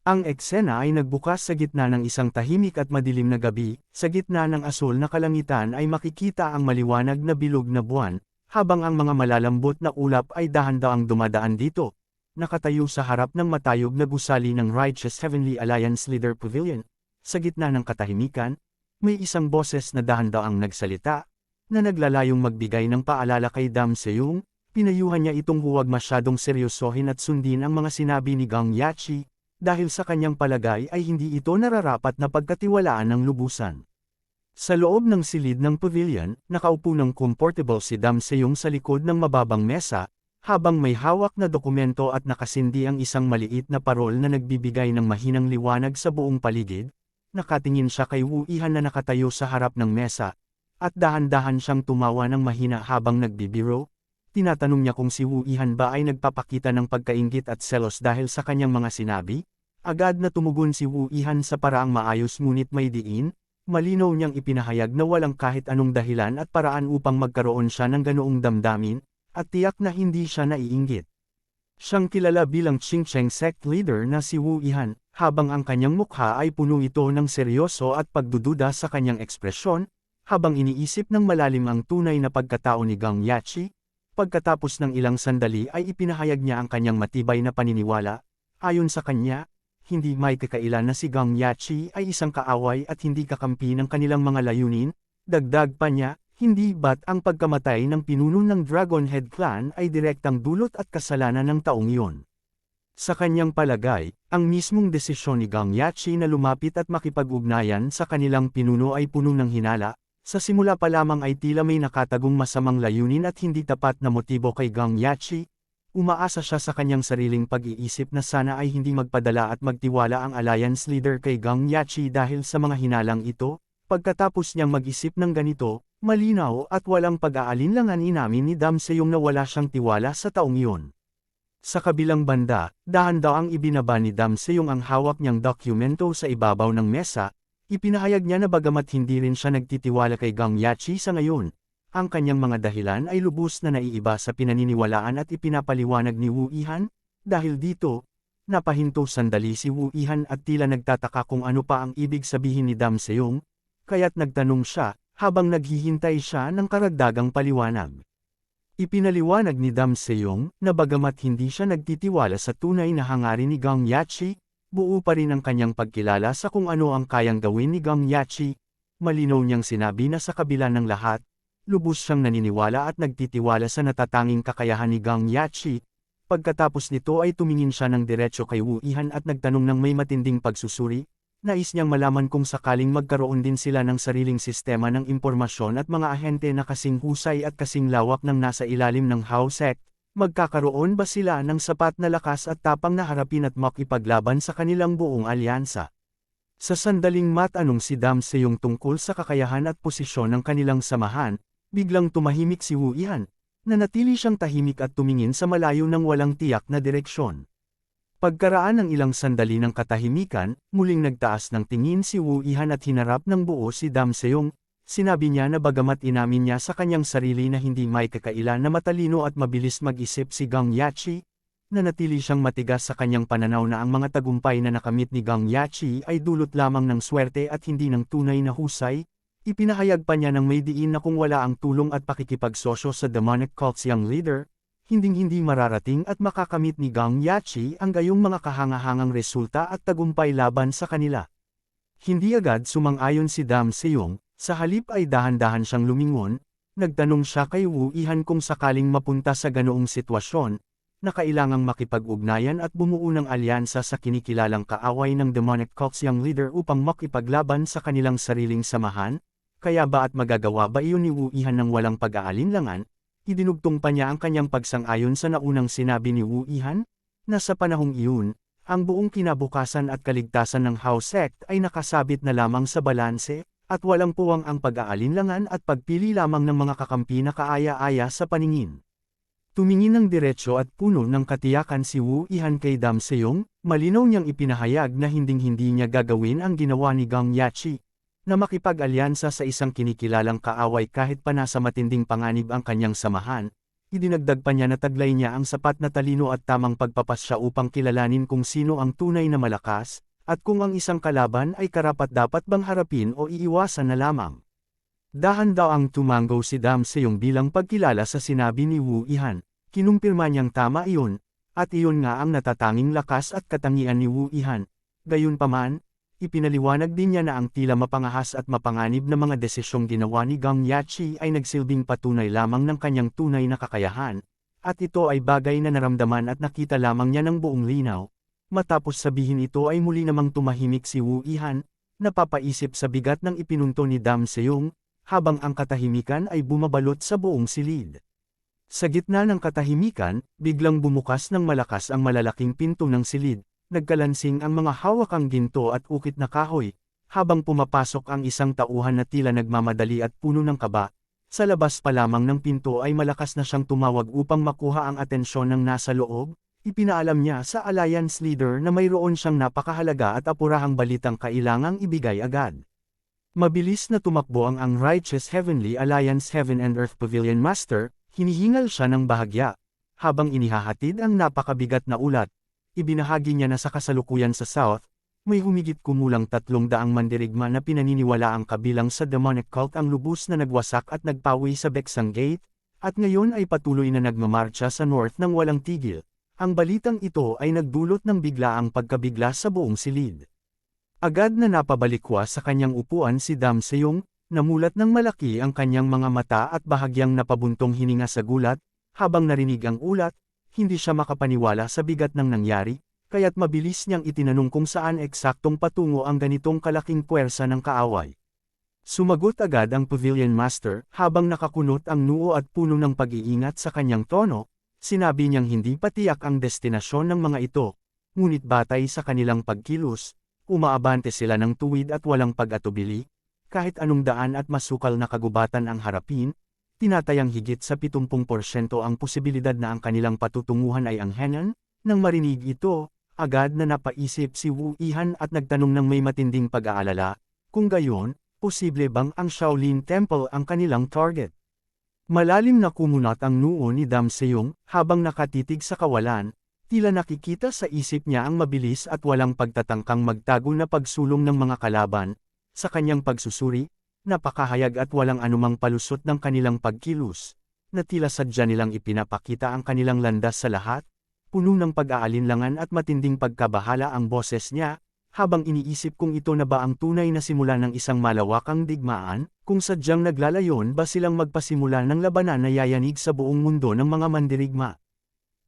Ang eksena ay nagbukas sa gitna ng isang tahimik at madilim na gabi, sa gitna ng asul na kalangitan ay makikita ang maliwanag na bilog na buwan, habang ang mga malalambot na ulap ay dahan-daang dumadaan dito. Nakatayo sa harap ng matayog na gusali ng Righteous Heavenly Alliance Leader Pavilion, sa gitna ng katahimikan, may isang boses na dahan-daang nagsalita, na naglalayong magbigay ng paalala kay Dam Seyong. Pinayuhan niya itong huwag masyadong seryosohin at sundin ang mga sinabi ni Gang Yachi, dahil sa kanyang palagay ay hindi ito nararapat na pagkatiwalaan ng lubusan. Sa loob ng silid ng pavilion, nakaupo ng comfortable si Dam Seyong sa likod ng mababang mesa, habang may hawak na dokumento at nakasindi ang isang maliit na parol na nagbibigay ng mahinang liwanag sa buong paligid. Nakatingin siya kay Wu Ihan na nakatayo sa harap ng mesa, at dahan-dahan siyang tumawa ng mahina habang nagbibiro. Tinatanong niya kung si Wu Ihan ba ay nagpapakita ng pagkainggit at selos dahil sa kanyang mga sinabi. Agad na tumugon si Wu Ihan sa paraang maayos ngunit may diin, malinaw niyang ipinahayag na walang kahit anong dahilan at paraan upang magkaroon siya ng ganoong damdamin, at tiyak na hindi siya naiinggit. Siyang kilala bilang Qingcheng sect leader na si Wu Ihan, habang ang kanyang mukha ay puno ito ng seryoso at pagdududa sa kanyang ekspresyon, habang iniisip ng malalim ang tunay na pagkatao ni Gang Yachi. Pagkatapos ng ilang sandali ay ipinahayag niya ang kanyang matibay na paniniwala. Ayon sa kanya, hindi may kakailan na si Gang Yachi ay isang kaaway at hindi kakampi ng kanilang mga layunin. Dagdag pa niya, hindi ba't ang pagkamatay ng pinuno ng Dragonhead Clan ay direktang dulot at kasalanan ng taong iyon. Sa kanyang palagay, ang mismong desisyon ni Gang Yachi na lumapit at makipag-ugnayan sa kanilang pinuno ay puno ng hinala. Sa simula pa lamang ay tila may nakatagong masamang layunin at hindi tapat na motibo kay Gang Yachi. Umaasa siya sa kanyang sariling pag-iisip na sana ay hindi magpadala at magtiwala ang alliance leader kay Gang Yachi dahil sa mga hinalang ito. Pagkatapos niyang mag-isip ng ganito, malinaw at walang pag-aalinlangan inamin ni Dam Seyong na wala siyang tiwala sa taong iyon. Sa kabilang banda, dahan-daang ibinaba ni Dam Seyong ang hawak niyang dokumento sa ibabaw ng mesa. Ipinahayag niya na bagamat hindi rin siya nagtitiwala kay Gang Yachi sa ngayon, ang kanyang mga dahilan ay lubos na naiiba sa pinaniniwalaan at ipinapaliwanag ni Wu Ihan. Dahil dito, napahinto sandali si Wu Ihan at tila nagtataka kung ano pa ang ibig sabihin ni Dam Seyong, kaya't nagtanong siya, habang naghihintay siya ng karagdagang paliwanag. Ipinaliwanag ni Dam Seyong na bagamat hindi siya nagtitiwala sa tunay na hangarin ni Gang Yachi, buo pa rin ang kanyang pagkilala sa kung ano ang kayang gawin ni Gang Yachi. Malinaw niyang sinabi na sa kabila ng lahat, lubos siyang naniniwala at nagtitiwala sa natatanging kakayahan ni Gang Yachi. Pagkatapos nito ay tumingin siya ng diretso kay Wu Ihan at nagtanong ng may matinding pagsusuri. Nais niyang malaman kung sakaling magkaroon din sila ng sariling sistema ng impormasyon at mga ahente na kasing husay at kasing lawak ng nasa ilalim ng Hao Sect. Magkakaroon ba sila ng sapat na lakas at tapang na harapin at makipaglaban sa kanilang buong alyansa? Sa sandaling matanong si Dam Seyong tungkol sa kakayahan at posisyon ng kanilang samahan, biglang tumahimik si Wu Ihan. Nanatili siyang tahimik at tumingin sa malayo ng walang tiyak na direksyon. Pagkaraan ng ilang sandali ng katahimikan, muling nagtaas ng tingin si Wu Ihan at hinarap ng buo si Dam Seyong. Sinabi niya na bagamat inamin niya sa kanyang sarili na hindi may kakailan na matalino at mabilis mag-isip si Gang Yachi, nanatili siyang matigas sa kanyang pananaw na ang mga tagumpay na nakamit ni Gang Yachi ay dulot lamang ng swerte at hindi ng tunay na husay. Ipinahayag pa niya ng may diin na kung wala ang tulong at pakikipagsosyo sa demonic cult's young leader, hinding-hindi mararating at makakamit ni Gang Yachi ang gayong mga kahangahangang resulta at tagumpay laban sa kanila. Hindi agad sumang-ayon si Dam Seyong. Sa halip ay dahan-dahan siyang lumingon, nagtanong siya kay Wu Ihan kung sakaling mapunta sa ganoong sitwasyon, na kailangang makipag-ugnayan at bumuo ng alyansa sa kinikilalang kaaway ng demonic cult's young leader upang makipaglaban sa kanilang sariling samahan. Kaya ba at magagawa ba iyon ni Wu Ihan ng walang pag-aalinlangan? Idinugtong pa niya ang kanyang pagsang-ayon sa naunang sinabi ni Wu Ihan, na sa panahong iyon, ang buong kinabukasan at kaligtasan ng Hao Sect ay nakasabit na lamang sa balanse, at walang puwang ang pag-aalinlangan at pagpili lamang ng mga kakampi na kaaya-aya sa paningin. Tumingin ng diretsyo at puno ng katiyakan si Wu Ihan kay Dam Seyong, malinaw niyang ipinahayag na hinding-hindi niya gagawin ang ginawa ni Gang Yachi, na makipag-alyansa sa isang kinikilalang kaaway kahit pa nasa matinding panganib ang kanyang samahan. Idinagdag pa niya na taglay niya ang sapat na talino at tamang pagpapasya upang kilalanin kung sino ang tunay na malakas, at kung ang isang kalaban ay karapat-dapat bang harapin o iiwasan na lamang. Dahan-daang tumango si Dam Seyong bilang pagkilala sa sinabi ni Wu Ihan. Kinumpirma niyang tama iyon, at iyon nga ang natatanging lakas at katangian ni Wu Ihan. Gayunpaman, ipinaliwanag din niya na ang tila mapangahas at mapanganib na mga desisyong ginawa ni Gang Yachi ay nagsilbing patunay lamang ng kanyang tunay na kakayahan, at ito ay bagay na naramdaman at nakita lamang niya ng buong linaw. Matapos sabihin ito ay muli namang tumahimik si Wu Ihan, napapaisip sa bigat ng ipinunto ni Dam Seyong, habang ang katahimikan ay bumabalot sa buong silid. Sa gitna ng katahimikan, biglang bumukas ng malakas ang malalaking pinto ng silid, nagkalansing ang mga hawakang ginto at ukit na kahoy, habang pumapasok ang isang tauhan na tila nagmamadali at puno ng kaba. Sa labas pa lamang ng pinto ay malakas na siyang tumawag upang makuha ang atensyon ng nasa loob. Ipinaalam niya sa Alliance Leader na mayroon siyang napakahalaga at apurahang balitang kailangang ibigay agad. Mabilis na tumakbo ang Righteous Heavenly Alliance Heaven and Earth Pavilion Master, hinihingal siya ng bahagya. Habang inihahatid ang napakabigat na ulat, ibinahagi niya na sa kasalukuyan sa South, may humigit kumulang 300 mandirigma na pinaniniwala ang kabilang sa demonic cult ang lubos na nagwasak at nagpawi sa Beksang Gate, at ngayon ay patuloy na nagmamarcha sa North ng walang tigil. Ang balitang ito ay nagdulot ng biglaang pagkabigla sa buong silid. Agad na napabalikwa sa kanyang upuan si Dam Seyong, namulat ng malaki ang kanyang mga mata at bahagyang napabuntong hininga sa gulat, habang narinig ang ulat, hindi siya makapaniwala sa bigat ng nangyari, kaya't mabilis niyang itinanong kung saan eksaktong patungo ang ganitong kalaking puwersa ng kaaway. Sumagot agad ang Pavilion Master, habang nakakunot ang noo at puno ng pag-iingat sa kanyang tono, sinabi niyang hindi patiyak ang destinasyon ng mga ito, ngunit batay sa kanilang pagkilos, umaabante sila ng tuwid at walang pag-atubili, kahit anong daan at masukal na kagubatan ang harapin, tinatayang higit sa 70% ang posibilidad na ang kanilang patutunguhan ay anghenan. Nang marinig ito, agad na napaisip si Wu Ihan at nagtanong ng may matinding pag-aalala, kung gayon, posible bang ang Shaolin Temple ang kanilang target? Malalim na kumunat ang noo ni Dam Seyong, habang nakatitig sa kawalan, tila nakikita sa isip niya ang mabilis at walang pagtatangkang magtago na pagsulong ng mga kalaban. Sa kanyang pagsusuri, napakahayag at walang anumang palusot ng kanilang pagkilos, na tila sadya nilang ipinapakita ang kanilang landas sa lahat. Puno ng pag-aalinlangan at matinding pagkabahala ang boses niya, habang iniisip kung ito na ba ang tunay na simula ng isang malawakang digmaan, kung sadyang naglalayon ba silang magpasimula ng labanan na yayanig sa buong mundo ng mga mandirigma.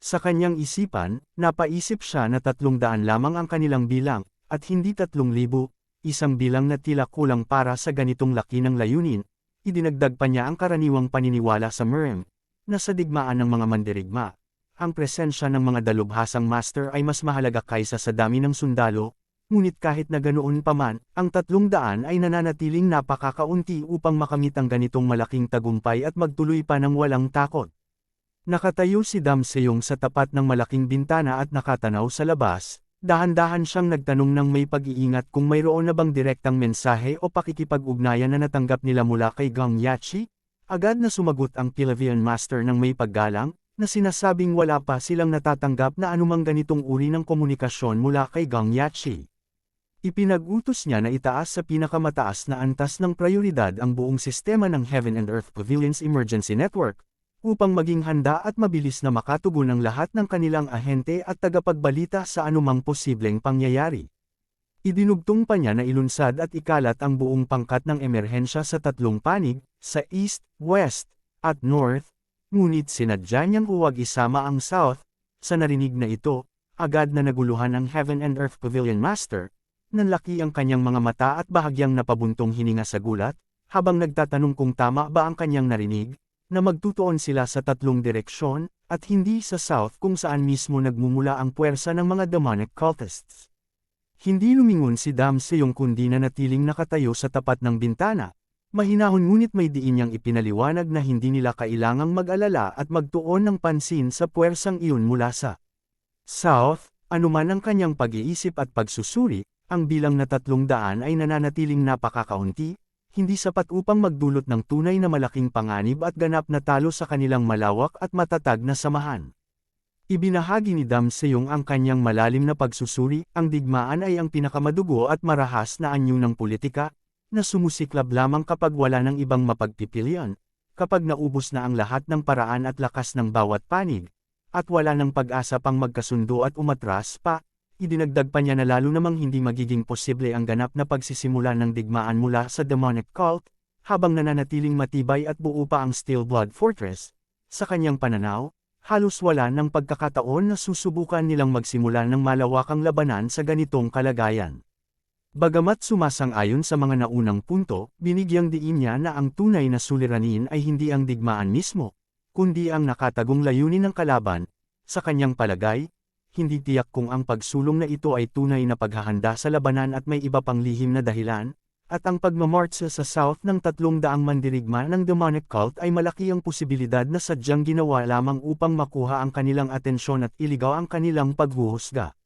Sa kanyang isipan, napaisip siya na 300 lamang ang kanilang bilang, at hindi 3,000, isang bilang na tila kulang para sa ganitong laki ng layunin. Idinagdag pa niya ang karaniwang paniniwala sa Murem, na sa digmaan ng mga mandirigma, ang presensya ng mga dalubhasang master ay mas mahalaga kaysa sa dami ng sundalo, ngunit kahit na ganoon pa man, ang 300 ay nananatiling napakakaunti upang makamit ang ganitong malaking tagumpay at magtuloy pa ng walang takot. Nakatayo si Dam Seyong sa tapat ng malaking bintana at nakatanaw sa labas, dahan-dahan siyang nagtanong ng may pag-iingat kung mayroon na bang direktang mensahe o pakikipag-ugnayan na natanggap nila mula kay Gang Yachi. Agad na sumagot ang Pavilion Master ng may paggalang, na sinasabing wala pa silang natatanggap na anumang ganitong uri ng komunikasyon mula kay Gang Yachi. Ipinag-utos niya na itaas sa pinakamataas na antas ng prioridad ang buong sistema ng Heaven and Earth Pavilions Emergency Network, upang maging handa at mabilis na makatugon ang lahat ng kanilang ahente at tagapagbalita sa anumang posibleng pangyayari. Idinugtong pa niya na ilunsad at ikalat ang buong pangkat ng emerhensya sa 3 panig, sa East, West, at North, ngunit sinadya niyang huwag isama ang South. Sa narinig na ito, agad na naguluhan ang Heaven and Earth Pavilion Master, nanlaki ang kanyang mga mata at bahagyang napabuntong hininga sa gulat, habang nagtatanong kung tama ba ang kanyang narinig, na magtutuon sila sa 3 direksyon, at hindi sa South kung saan mismo nagmumula ang puwersa ng mga demonic cultists. Hindi lumingon si Dam Seyong kundi na natiling nakatayo sa tapat ng bintana, mahinahon ngunit may diin niyang ipinaliwanag na hindi nila kailangang mag-alala at magtuon ng pansin sa puwersang iyon mula sa South. Anuman ang kanyang pag-iisip at pagsusuri, ang bilang na 300 ay nananatiling napakakaunti, hindi sapat upang magdulot ng tunay na malaking panganib at ganap na talo sa kanilang malawak at matatag na samahan. Ibinahagi ni Dam Seyong ang kanyang malalim na pagsusuri, ang digmaan ay ang pinakamadugo at marahas na anyo ng politika, na sumusiklab lamang kapag wala ng ibang mapagpipilian, kapag naubos na ang lahat ng paraan at lakas ng bawat panig, at wala ng pag-asa pang magkasundo at umatras pa. Idinagdag pa niya na lalo namang hindi magiging posible ang ganap na pagsisimula ng digmaan mula sa demonic cult, habang nananatiling matibay at buo pa ang Steel Blood Fortress. Sa kanyang pananaw, halos wala ng pagkakataon na susubukan nilang magsimula ng malawakang labanan sa ganitong kalagayan. Bagamat sumasang-ayon sa mga naunang punto, binigyang diin niya na ang tunay na suliranin ay hindi ang digmaan mismo, kundi ang nakatagong layunin ng kalaban. Sa kanyang palagay, hindi tiyak kung ang pagsulong na ito ay tunay na paghahanda sa labanan at may iba pang lihim na dahilan, at ang pagmamartsa sa south ng 300 mandirigma ng demonic cult ay malaki ang posibilidad na sadyang ginawa lamang upang makuha ang kanilang atensyon at iligaw ang kanilang paghuhusga.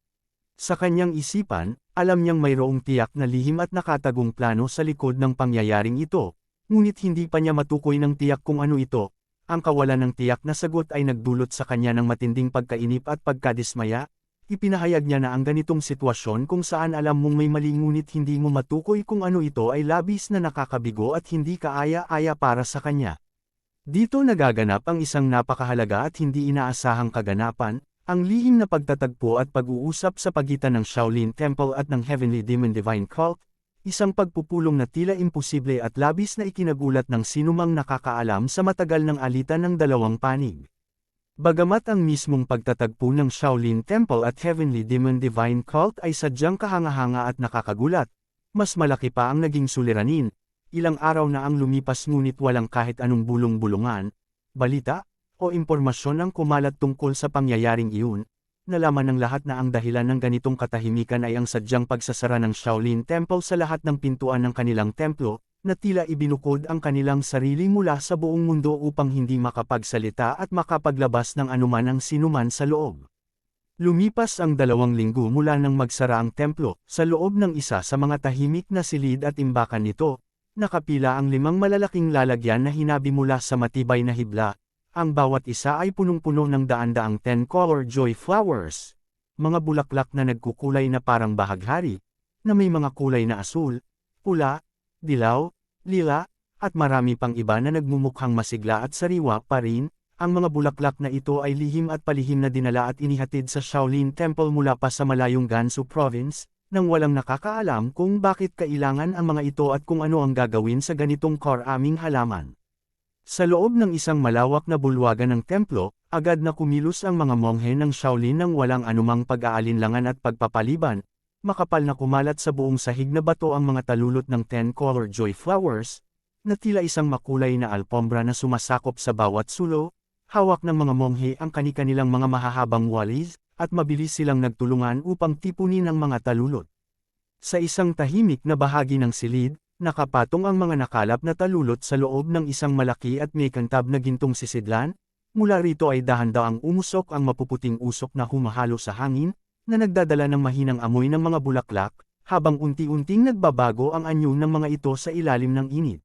Sa kanyang isipan, alam niyang mayroong tiyak na lihim at nakatagong plano sa likod ng pangyayaring ito, ngunit hindi pa niya matukoy ng tiyak kung ano ito. Ang kawalan ng tiyak na sagot ay nagdulot sa kanya ng matinding pagkainip at pagkadismaya. Ipinahayag niya na ang ganitong sitwasyon kung saan alam mong may mali ngunit hindi mo matukoy kung ano ito ay labis na nakakabigo at hindi kaaya-aya para sa kanya. Dito nagaganap ang isang napakahalaga at hindi inaasahang kaganapan, ang lihim na pagtatagpo at pag-uusap sa pagitan ng Shaolin Temple at ng Heavenly Demon Divine Cult, isang pagpupulong na tila imposible at labis na ikinagulat ng sinumang nakakaalam sa matagal ng alitan ng dalawang panig. Bagamat ang mismong pagtatagpo ng Shaolin Temple at Heavenly Demon Divine Cult ay sadyang kahanga-hanga at nakakagulat, mas malaki pa ang naging suliranin. Ilang araw na ang lumipas ngunit walang kahit anong bulong-bulungan, balita, o impormasyon ang kumalat tungkol sa pangyayaring iyon. Nalaman ng lahat na ang dahilan ng ganitong katahimikan ay ang sadyang pagsasara ng Shaolin Temple sa lahat ng pintuan ng kanilang templo, na tila ibinukod ang kanilang sarili mula sa buong mundo upang hindi makapagsalita at makapaglabas ng anuman ang sinuman sa loob. Lumipas ang 2 linggo mula nang magsara ang templo, sa loob ng isa sa mga tahimik na silid at imbakan nito, nakapila ang 5 malalaking lalagyan na hinabi mula sa matibay na hibla. Ang bawat isa ay punong-puno ng daan-daang 10-color joy flowers. Mga bulaklak na nagkukulay na parang bahaghari, na may mga kulay na asul, pula, dilaw, lila, at marami pang iba na nagmumukhang masigla at sariwa pa rin. Ang mga bulaklak na ito ay lihim at palihim na dinala at inihatid sa Shaolin Temple mula pa sa malayong Gansu Province, nang walang nakakaalam kung bakit kailangan ang mga ito at kung ano ang gagawin sa ganitong karaming halaman. Sa loob ng isang malawak na bulwagan ng templo, agad na kumilos ang mga monghe ng Shaolin nang walang anumang pag-aalinlangan at pagpapaliban. Makapal na kumalat sa buong sahig na bato ang mga talulot ng 10-color joy flowers, na tila isang makulay na alpombra na sumasakop sa bawat sulo. Hawak ng mga monghe ang kani-kanilang mga mahahabang walis, at mabilis silang nagtulungan upang tipunin ang mga talulot. Sa isang tahimik na bahagi ng silid, nakapatong ang mga nakalap na talulot sa loob ng isang malaki at may kantab na gintong sisidlan. Mula rito ay dahan-dahang umusok ang mapuputing usok na humahalo sa hangin, na nagdadala ng mahinang amoy ng mga bulaklak, habang unti-unting nagbabago ang anyo ng mga ito sa ilalim ng init.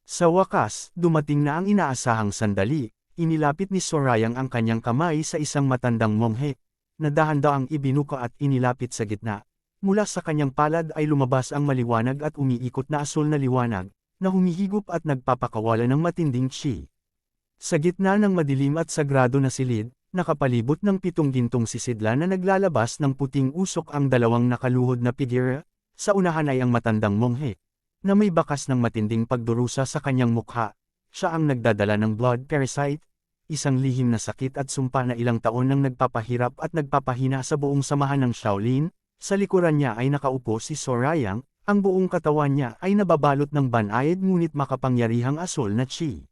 Sa wakas, dumating na ang inaasahang sandali. Inilapit ni Sorayang ang kanyang kamay sa isang matandang monghe, na dahan-dahang ibinuka at inilapit sa gitna. Mula sa kanyang palad ay lumabas ang maliwanag at umiikot na asul na liwanag, na humihigop at nagpapakawala ng matinding chi. Sa gitna ng madilim at sagrado na silid, nakapalibot ng 7 gintong sisidlan na naglalabas ng puting usok ang 2 nakaluhod na figure. Sa unahan ay ang matandang monghe, na may bakas ng matinding pagdurusa sa kanyang mukha. Siya ang nagdadala ng blood parasite, isang lihim na sakit at sumpa na ilang taon nang nagpapahirap at nagpapahina sa buong samahan ng Shaolin. Sa likuran niya ay nakaupo si Sorayang, ang buong katawan niya ay nababalot ng banayad ngunit makapangyarihang asul na chi.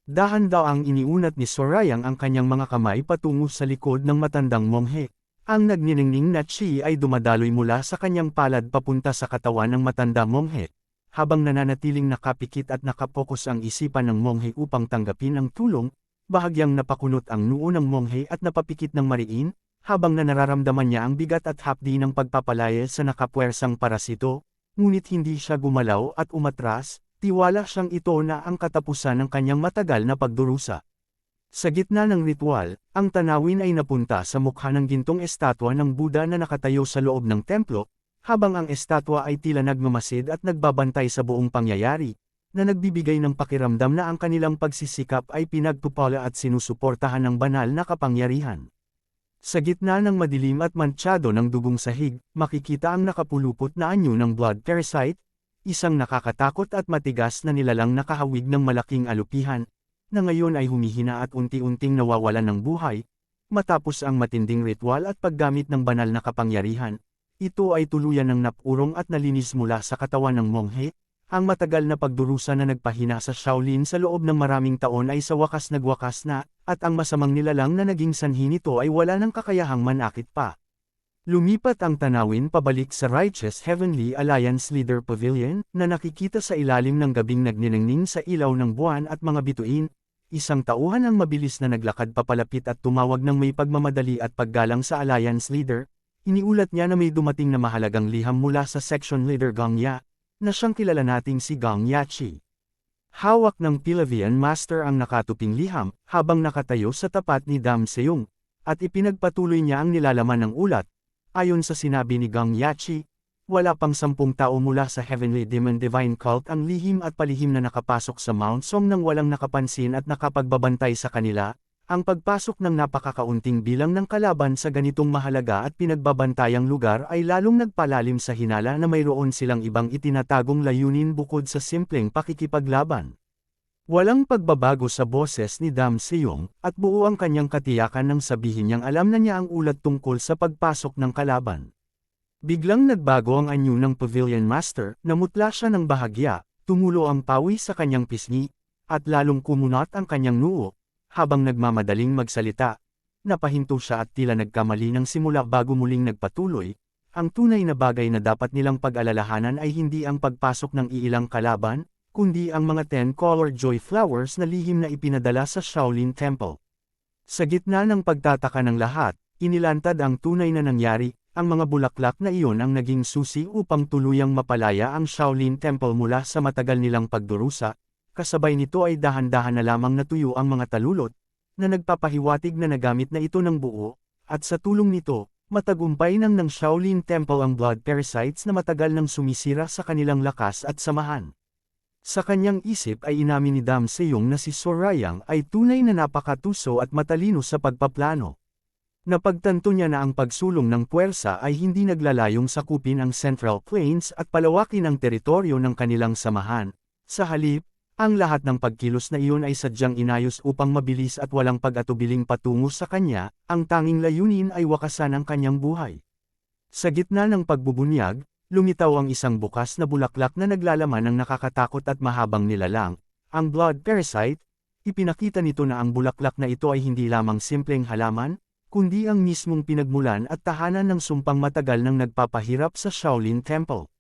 Dahan-dahang iniunat ni Sorayang ang kanyang mga kamay patungo sa likod ng matandang monghe. Ang nagniningning na chi ay dumadaloy mula sa kanyang palad papunta sa katawan ng matandang monghe. Habang nananatiling nakapikit at nakapokus ang isipan ng monghe upang tanggapin ang tulong, bahagyang napakunot ang noo ng monghe at napapikit ng mariin, habang nararamdaman niya ang bigat at hapdi ng pagpapalaya sa nakapwersang parasito, ngunit hindi siya gumalaw at umatras. tiwala siyang ito na ang katapusan ng kanyang matagal na pagdurusa. Sa gitna ng ritual, ang tanawin ay napunta sa mukha ng gintong estatwa ng Buddha na nakatayo sa loob ng templo, habang ang estatwa ay tila nagmamasid at nagbabantay sa buong pangyayari, na nagbibigay ng pakiramdam na ang kanilang pagsisikap ay pinagpupala at sinusuportahan ng banal na kapangyarihan. Sa gitna ng madilim at mantsado ng dugong sahig, makikita ang nakapulupot na anyo ng blood parasite, isang nakakatakot at matigas na nilalang nakahawig ng malaking alupihan, na ngayon ay humihina at unti-unting nawawalan ng buhay, matapos ang matinding ritual at paggamit ng banal na kapangyarihan. Ito ay tuluyan ng napurong at nalinis mula sa katawan ng monghe. Ang matagal na pagdurusa na nagpahina sa Shaolin sa loob ng maraming taon ay sa wakas nagwakas na, at ang masamang nilalang na naging sanhi nito ay wala ng kakayahang manakit pa. Lumipat ang tanawin pabalik sa Righteous Heavenly Alliance Leader Pavilion, na nakikita sa ilalim ng gabing nagniningning sa ilaw ng buwan at mga bituin. Isang tauhan ang mabilis na naglakad papalapit at tumawag ng may pagmamadali at paggalang sa Alliance Leader. Iniulat niya na may dumating na mahalagang liham mula sa Section Leader Gong Ya, na siyang kilala nating si Gong Yachi. Hawak ng Palavian Master ang nakatuping liham, habang nakatayo sa tapat ni Dam Seong, at ipinagpatuloy niya ang nilalaman ng ulat. Ayon sa sinabi ni Gong Yachi, wala pang 10 tao mula sa Heavenly Demon Divine Cult ang lihim at palihim na nakapasok sa Mount Song nang walang nakapansin at nakapagbabantay sa kanila. Ang pagpasok ng napakakaunting bilang ng kalaban sa ganitong mahalaga at pinagbabantayang lugar ay lalong nagpalalim sa hinala na mayroon silang ibang itinatagong layunin bukod sa simpleng pakikipaglaban. Walang pagbabago sa boses ni Dam Seong, at buo ang kanyang katiyakan nang sabihin niyang alam na niya ang ulat tungkol sa pagpasok ng kalaban. Biglang nagbago ang anyo ng Pavilion Master, namutla siya ng bahagya, tumulo ang pawi sa kanyang pisngi, at lalong kumunat ang kanyang noo. Habang nagmamadaling magsalita, napahinto siya at tila nagkamali ng simula bago muling nagpatuloy. Ang tunay na bagay na dapat nilang pag-alalahanan ay hindi ang pagpasok ng iilang kalaban, kundi ang mga 10-colored joy flowers na lihim na ipinadala sa Shaolin Temple. Sa gitna ng pagtataka ng lahat, inilantad ang tunay na nangyari. Ang mga bulaklak na iyon ang naging susi upang tuluyang mapalaya ang Shaolin Temple mula sa matagal nilang pagdurusa. Kasabay nito ay dahan-dahan na lamang natuyo ang mga talulot, na nagpapahiwatig na nagamit na ito ng buo, at sa tulong nito, matagumpay ng Shaolin Temple ang blood parasites na matagal nang sumisira sa kanilang lakas at samahan. Sa kanyang isip ay inamin ni Dam Seong na si Sorayang ay tunay na napakatuso at matalino sa pagpaplano. Napagtanto niya na ang pagsulong ng puwersa ay hindi naglalayong sakupin ang Central Plains at palawakin ang teritoryo ng kanilang samahan. Sa halip, ang lahat ng pagkilos na iyon ay sadyang inayos upang mabilis at walang pag-atubiling patungo sa kanya. Ang tanging layunin ay wakasan ang kanyang buhay. Sa gitna ng pagbubunyag, lumitaw ang isang bukas na bulaklak na naglalaman ng nakakatakot at mahabang nilalang. Ang blood parasite, ipinakita nito na ang bulaklak na ito ay hindi lamang simpleng halaman, kundi ang mismong pinagmulan at tahanan ng sumpang matagal nang nagpapahirap sa Shaolin Temple.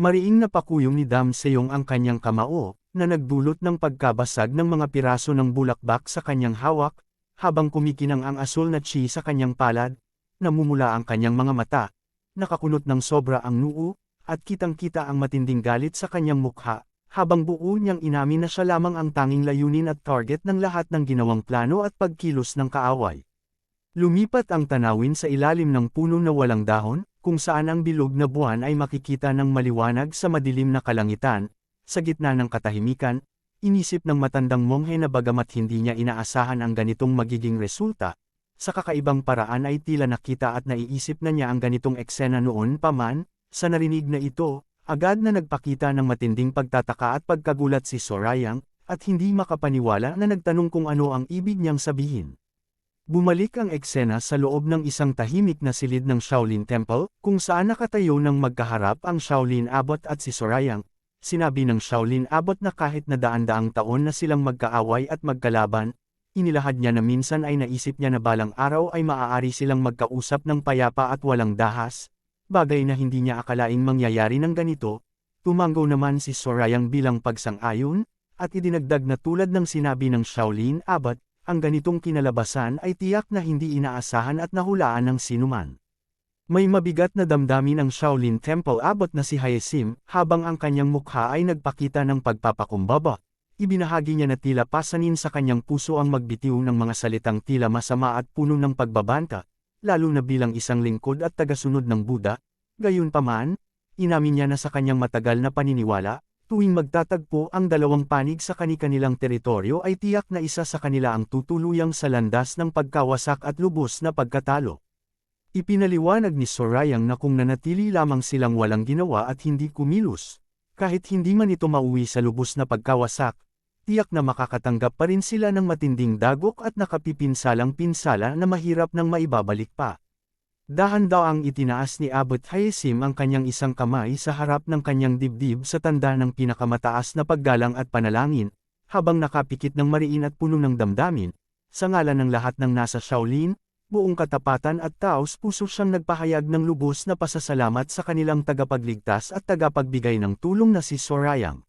Mariing napakuyong ni Dam Seong ang kanyang kamao, na nagdulot ng pagkabasag ng mga piraso ng bulaklak sa kanyang hawak, habang kumikinang ang asul na chi sa kanyang palad, namumula ang kanyang mga mata, nakakunot ng sobra ang noo, at kitang-kita ang matinding galit sa kanyang mukha, habang buo niyang inamin na siya lamang ang tanging layunin at target ng lahat ng ginawang plano at pagkilos ng kaaway. Lumipat ang tanawin sa ilalim ng puno na walang dahon, kung saan ang bilog na buwan ay makikita ng maliwanag sa madilim na kalangitan. Sa gitna ng katahimikan, inisip ng matandang monghe na bagamat hindi niya inaasahan ang ganitong magiging resulta, sa kakaibang paraan ay tila nakita at naiisip na niya ang ganitong eksena noon pa man. Sa narinig na ito, agad na nagpakita ng matinding pagtataka at pagkagulat si Sorayang, at hindi makapaniwala na nagtanong kung ano ang ibig niyang sabihin. Bumalik ang eksena sa loob ng isang tahimik na silid ng Shaolin Temple, kung saan nakatayo ng magkaharap ang Shaolin Abbot at si Sorayang. Sinabi ng Shaolin Abbot na kahit na daan-daang taon na silang magkaaway at magkalaban, inilahad niya na minsan ay naisip niya na balang araw ay maaari silang magkausap ng payapa at walang dahas, bagay na hindi niya akalaing mangyayari ng ganito. Tumanggo naman si Sorayang bilang pagsang-ayon, at idinagdag na tulad ng sinabi ng Shaolin Abbot, ang ganitong kinalabasan ay tiyak na hindi inaasahan at nahulaan ng sinuman. May mabigat na damdamin ang Shaolin Temple Abbot na si Hyacinth, habang ang kanyang mukha ay nagpakita ng pagpapakumbaba. Ibinahagi niya na tila pasanin sa kanyang puso ang magbitiw ng mga salitang tila masama at puno ng pagbabanta, lalo na bilang isang lingkod at tagasunod ng Buddha. Gayunpaman, inamin niya na sa kanyang matagal na paniniwala, tuwing magtatagpo ang dalawang panig sa kani-kanilang teritoryo ay tiyak na isa sa kanila ang tutuluyang sa landas ng pagkawasak at lubos na pagkatalo. Ipinaliwanag ni Sorayang na kung nanatili lamang silang walang ginawa at hindi kumilos, kahit hindi man ito mauwi sa lubos na pagkawasak, tiyak na makakatanggap pa rin sila ng matinding dagok at nakapipinsalang pinsala na mahirap nang maibabalik pa. Dahan-dahang itinaas ni Abbot Hyacinth ang kanyang isang kamay sa harap ng kanyang dibdib sa tanda ng pinakamataas na paggalang at panalangin, habang nakapikit ng mariin at puno ng damdamin, sa ngalan ng lahat ng nasa Shaolin, buong katapatan at taos puso siyang nagpahayag ng lubos na pasasalamat sa kanilang tagapagligtas at tagapagbigay ng tulong na si Sorayang.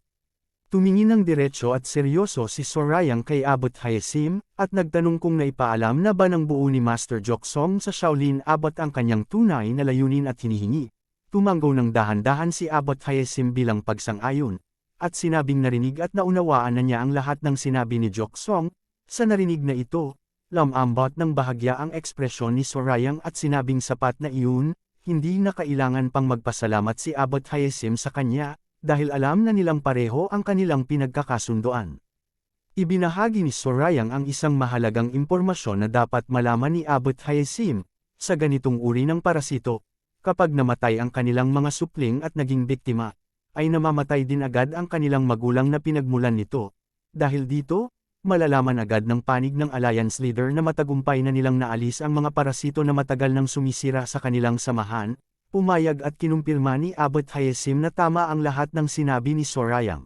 Tumingin ng diretso at seryoso si Sorayang kay Abbot Hyacinth, at nagtanong kung naipaalam na ba ng buo ni Master Joksong sa Shaolin Abbot ang kanyang tunay na layunin at hinihingi. Tumanggaw ng dahan-dahan si Abbot Hyacinth bilang pagsang-ayon, at sinabing narinig at naunawaan na niya ang lahat ng sinabi ni Joksong. Sa narinig na ito, lamambot ng bahagya ang ekspresyon ni Sorayang at sinabing sapat na iyon, hindi na kailangan pang magpasalamat si Abbot Hyacinth sa kanya, dahil alam na nilang pareho ang kanilang pinagkakasundoan. Ibinahagi ni Sorayang ang isang mahalagang impormasyon na dapat malaman ni Abbot Hyacinth, sa ganitong uri ng parasito, kapag namatay ang kanilang mga supling at naging biktima, ay namamatay din agad ang kanilang magulang na pinagmulan nito. Dahil dito, malalaman agad ng panig ng Alliance Leader na matagumpay na nilang naalis ang mga parasito na matagal nang sumisira sa kanilang samahan. Pumayag at kinumpirma ni Abbot Hyacinth na tama ang lahat ng sinabi ni Sorayang.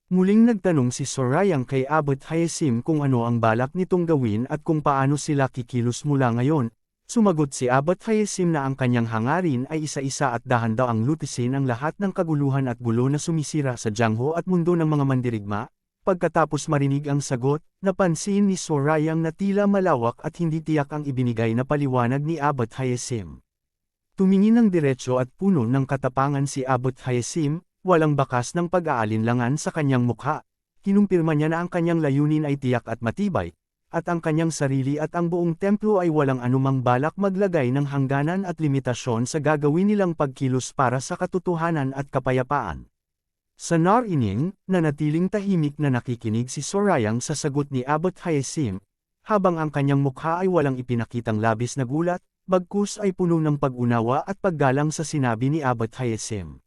Muling nagtanong si Sorayang kay Abbot Hyacinth kung ano ang balak nitong gawin at kung paano sila kikilos mula ngayon. Sumagot si Abbot Hyacinth na ang kanyang hangarin ay isa-isa at dahan-dahang lutisin ang lahat ng kaguluhan at gulo na sumisira sa Jiangho at mundo ng mga mandirigma. Pagkatapos marinig ang sagot, napansin ni Sorayang na tila malawak at hindi tiyak ang ibinigay na paliwanag ni Abbot Hyacinth. Tumingin ng diretso at puno ng katapangan si Abbot Hyacinth, walang bakas ng pag-aalinlangan sa kanyang mukha. Kinumpirma niya na ang kanyang layunin ay tiyak at matibay, at ang kanyang sarili at ang buong templo ay walang anumang balak maglagay ng hangganan at limitasyon sa gagawin nilang pagkilos para sa katotohanan at kapayapaan. Sa narinig, nanatiling tahimik na nakikinig si Sorayang sa sagot ni Abbot Hyacinth, habang ang kanyang mukha ay walang ipinakitang labis na gulat, bagkus ay puno ng pag-unawa at paggalang sa sinabi ni Abbot Hyacinth.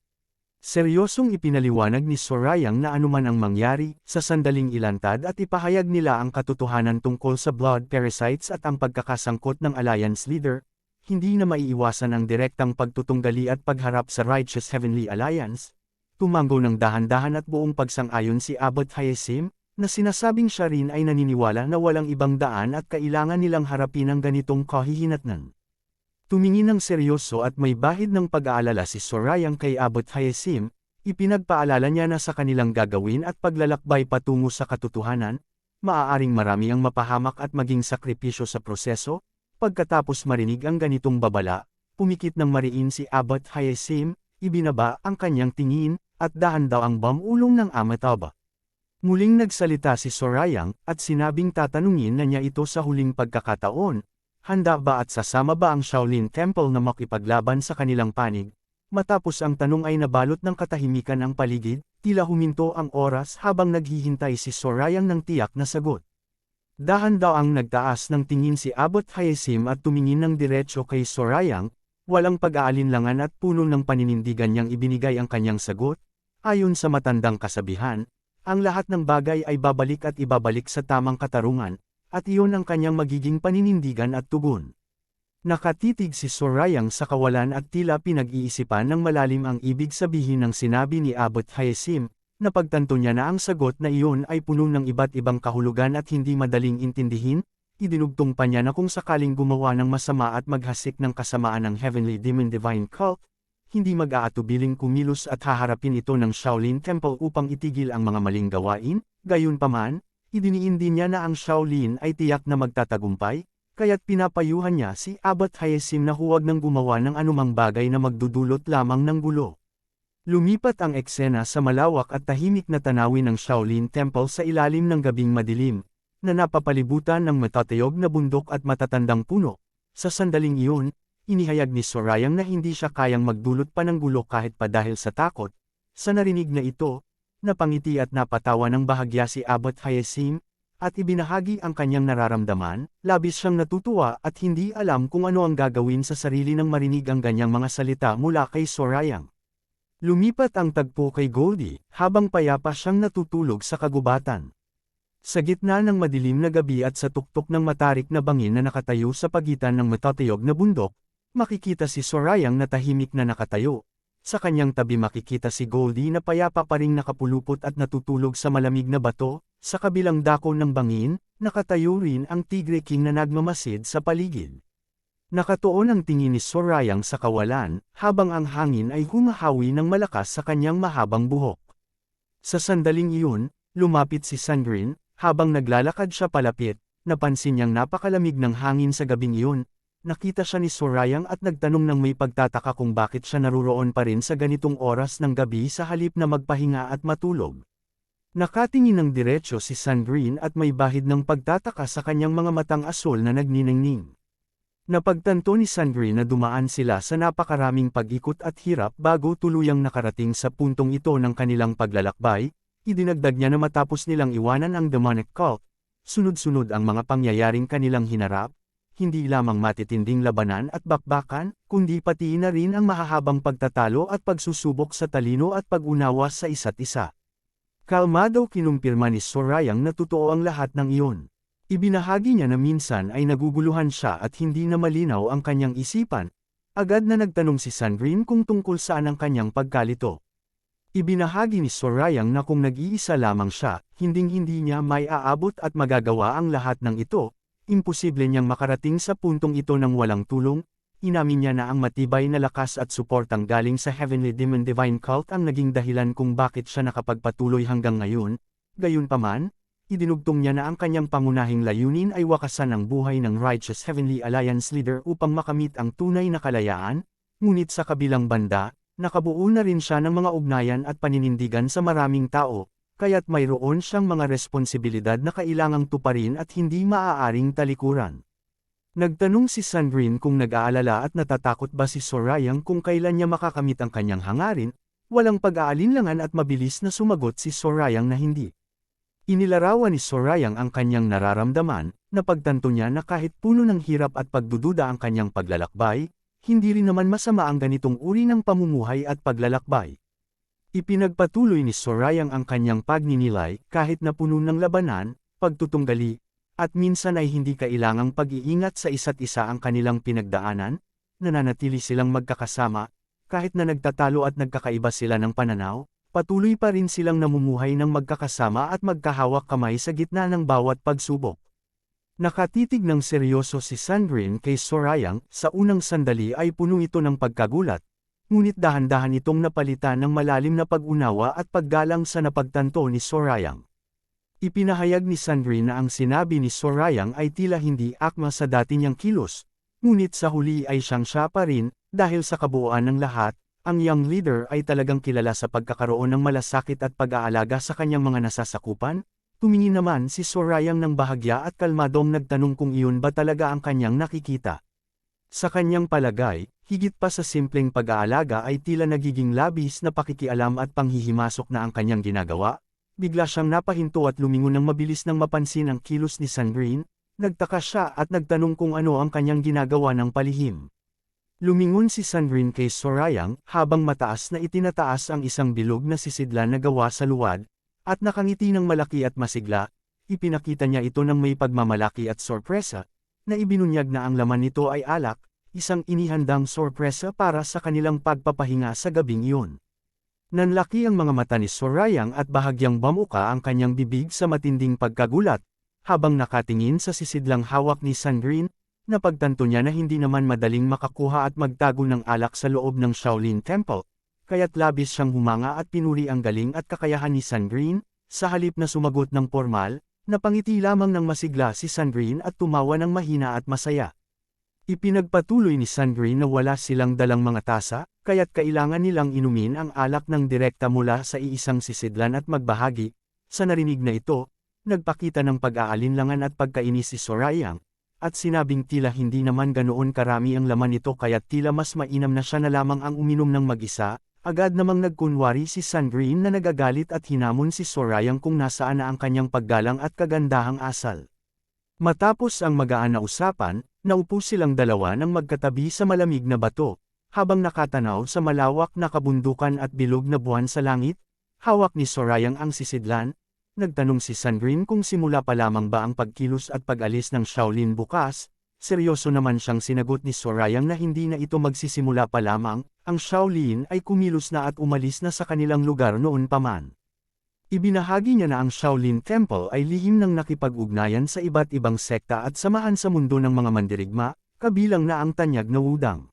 Seryosong ipinaliwanag ni Sorayang na anuman ang mangyari, sa sandaling ilantad at ipahayag nila ang katotohanan tungkol sa blood parasites at ang pagkakasangkot ng Alliance Leader, hindi na maiiwasan ang direktang pagtutunggali at pagharap sa Righteous Heavenly Alliance. Tumanggo ng dahan-dahan at buong pagsang-ayon si Abbot Hyacinth, na sinasabing siya rin ay naniniwala na walang ibang daan at kailangan nilang harapin ang ganitong kahihinatnan. Tumingin ng seryoso at may bahid ng pag-aalala si Sorayang kay Abbot Hyacinth, ipinagpaalala niya na sa kanilang gagawin at paglalakbay patungo sa katotohanan, maaaring marami ang mapahamak at maging sakripisyo sa proseso. Pagkatapos marinig ang ganitong babala, pumikit ng mariin si Abbot Hyacinth, ibinaba ang kanyang tingin, at dahan-dahang bumulong ng Amitabha. Muling nagsalita si Sorayang, at sinabing tatanungin na niya ito sa huling pagkakataon. Handa ba at sasama ba ang Shaolin Temple na makipaglaban sa kanilang panig? Matapos ang tanong ay nabalot ng katahimikan ang paligid, tila huminto ang oras habang naghihintay si Sorayang ng tiyak na sagot. Dahan-dahang nagtaas ng tingin si Abbot Hyacinth at tumingin ng diretso kay Sorayang, walang pag-aalinlangan at puno ng paninindigan niyang ibinigay ang kanyang sagot. Ayon sa matandang kasabihan, ang lahat ng bagay ay babalik at ibabalik sa tamang katarungan, at iyon ang kanyang magiging paninindigan at tugon. Nakatitig si Sorayang sa kawalan at tila pinag-iisipan ng malalim ang ibig sabihin ng sinabi ni Abbot Hyacinth, napagtanto niya na ang sagot na iyon ay puno ng iba't ibang kahulugan at hindi madaling intindihin. Idinugtong pa niya na kung sakaling gumawa ng masama at maghasik ng kasamaan ng Heavenly Demon Divine Cult, hindi mag-aatubiling kumilos at haharapin ito ng Shaolin Temple upang itigil ang mga maling gawain. Gayunpaman, idiniin din niya na ang Shaolin ay tiyak na magtatagumpay, kaya't pinapayuhan niya si Abbot Hyacinth na huwag nang gumawa ng anumang bagay na magdudulot lamang ng gulo. Lumipat ang eksena sa malawak at tahimik na tanawin ng Shaolin Temple sa ilalim ng gabing madilim, na napapalibutan ng matatayog na bundok at matatandang puno. Sa sandaling iyon, inihayag ni Sorayang na hindi siya kayang magdulot pa ng gulo kahit pa dahil sa takot. Sa narinig na ito, napangiti at napatawa ng bahagya si Abbot Hyacinth, at ibinahagi ang kanyang nararamdaman. Labis siyang natutuwa at hindi alam kung ano ang gagawin sa sarili nang marinig ang ganyang mga salita mula kay Sorayang. Lumipat ang tagpo kay Goldie, habang payapa siyang natutulog sa kagubatan. Sa gitna ng madilim na gabi at sa tuktok ng matarik na bangin na nakatayo sa pagitan ng matatayog na bundok, makikita si Sorayang na tahimik na nakatayo. Sa kanyang tabi makikita si Goldie na payapa pa ring nakapulupot at natutulog sa malamig na bato. Sa kabilang dako ng bangin, nakatayo rin ang Tigre King na nagmamasid sa paligid. Nakatuon ang tingin ni Sorayang sa kawalan, habang ang hangin ay humahawi ng malakas sa kanyang mahabang buhok. Sa sandaling iyon, lumapit si Sandrine, habang naglalakad siya palapit, napansin niyang napakalamig ng hangin sa gabing iyon. Nakita siya ni Sorayang at nagtanong ng may pagtataka kung bakit siya naruroon pa rin sa ganitong oras ng gabi sa halip na magpahinga at matulog. Nakatingin ng diretsyo si Sandrine at may bahid ng pagtataka sa kanyang mga matang asul na nagniningning. Napagtanto ni Sandrine na dumaan sila sa napakaraming pag-ikot at hirap bago tuluyang nakarating sa puntong ito ng kanilang paglalakbay. Idinagdag niya na matapos nilang iwanan ang demonic cult, sunod-sunod ang mga pangyayaring kanilang hinarap, hindi lamang matitinding labanan at bakbakan, kundi pati na rin ang mahahabang pagtatalo at pagsusubok sa talino at pag-unawa sa isa't isa. Kalmado kinumpirma ni Sorayang na totoo ang lahat ng iyon. Ibinahagi niya na minsan ay naguguluhan siya at hindi na malinaw ang kanyang isipan. Agad na nagtanong si Sandrine kung tungkol saan ang kanyang pagkalito. Ibinahagi ni Sorayang na kung nag-iisa lamang siya, hinding-hindi niya may aabot at magagawa ang lahat ng ito. Imposible niyang makarating sa puntong ito ng walang tulong. Inamin niya na ang matibay na lakas at suportang galing sa Heavenly Demon Divine Cult ang naging dahilan kung bakit siya nakapagpatuloy hanggang ngayon. Gayunpaman, idinugtong niya na ang kanyang pangunahing layunin ay wakasan ang buhay ng Righteous Heavenly Alliance leader upang makamit ang tunay na kalayaan, ngunit sa kabilang banda, nakabuo na rin siya ng mga ugnayan at paninindigan sa maraming tao, kaya't mayroon siyang mga responsibilidad na kailangang tuparin at hindi maaaring talikuran. Nagtanong si Sandrine kung nag-aalala at natatakot ba si Sorayang kung kailan niya makakamit ang kanyang hangarin. Walang pag-aalinlangan at mabilis na sumagot si Sorayang na hindi. Inilarawan ni Sorayang ang kanyang nararamdaman, napagtanto niya na kahit puno ng hirap at pagdududa ang kanyang paglalakbay, hindi rin naman masama ang ganitong uri ng pamumuhay at paglalakbay. Ipinagpatuloy ni Sorayang ang kanyang pagninilay kahit na puno ng labanan, pagtutunggali, at minsan ay hindi kailangang pag-iingat sa isa't isa ang kanilang pinagdaanan, nananatili silang magkakasama, kahit na nagtatalo at nagkakaiba sila ng pananaw, patuloy pa rin silang namumuhay ng magkakasama at magkahawak kamay sa gitna ng bawat pagsubok. Nakatitig ng seryoso si Sandrine kay Sorayang, sa unang sandali ay puno ito ng pagkagulat, ngunit dahan-dahan itong napalitan ng malalim na pag-unawa at paggalang sa napagtanto ni Sorayang. Ipinahayag ni Sandrine na ang sinabi ni Sorayang ay tila hindi akma sa dati niyang kilos, ngunit sa huli ay siyang siya pa rin, dahil sa kabuuan ng lahat, ang young leader ay talagang kilala sa pagkakaroon ng malasakit at pag-aalaga sa kanyang mga nasasakupan. Tumingin naman si Sorayang ng bahagya at kalmadong nagtanong kung iyon ba talaga ang kanyang nakikita. Sa kanyang palagay, higit pa sa simpleng pag-aalaga ay tila nagiging labis na pakikialam at panghihimasok na ang kanyang ginagawa. Bigla siyang napahinto at lumingon nang mabilis nang mapansin ang kilos ni Sandrine. Nagtaka siya at nagtanong kung ano ang kanyang ginagawa ng palihim. Lumingon si Sandrine kay Sorayang habang mataas na itinataas ang isang bilog na sisidlan na gawa sa luwad, at nakangiti ng malaki at masigla. Ipinakita niya ito ng may pagmamalaki at sorpresa, na ibinunyag na ang laman nito ay alak, isang inihandang sorpresa para sa kanilang pagpapahinga sa gabing iyon. Nanlaki ang mga mata ni Sorayang at bahagyang bamuka ang kanyang bibig sa matinding pagkagulat, habang nakatingin sa sisidlang hawak ni Sandrine. Napagtanto niya na hindi naman madaling makakuha at magtago ng alak sa loob ng Shaolin Temple, kaya't labis siyang humanga at pinuri ang galing at kakayahan ni Sandrine. Sa halip na sumagot ng formal, Napangiti lamang ng masigla si Sandrine at tumawa ng mahina at masaya. Ipinagpatuloy ni Sandrine na wala silang dalang mga tasa, kaya't kailangan nilang inumin ang alak ng direkta mula sa iisang sisidlan at magbahagi. Sa narinig na ito, nagpakita ng pag-aalinlangan at pagkainis si Sorayang, at sinabing tila hindi naman ganoon karami ang laman nito kaya't tila mas mainam na siya na lamang ang uminom ng mag-isa. Agad namang nagkunwari si Sandrine na nagagalit at hinamon si Sorayang kung nasaan na ang kanyang paggalang at kagandahang asal. Matapos ang magaan na usapan, naupo silang dalawa ng magkatabi sa malamig na bato, habang nakatanaw sa malawak na kabundukan at bilog na buwan sa langit. Hawak ni Sorayang ang sisidlan. Nagtanong si Sandrine kung simula pa lamang ba ang pagkilos at pag-alis ng Shaolin bukas. Seryoso naman siyang sinagot ni Sorayang na hindi na ito magsisimula pa lamang, ang Shaolin ay kumilos na at umalis na sa kanilang lugar noon pa man. Ibinahagi niya na ang Shaolin Temple ay lihim ng nakipag-ugnayan sa iba't ibang sekta at samahan sa mundo ng mga mandirigma, kabilang na ang tanyag na wudang.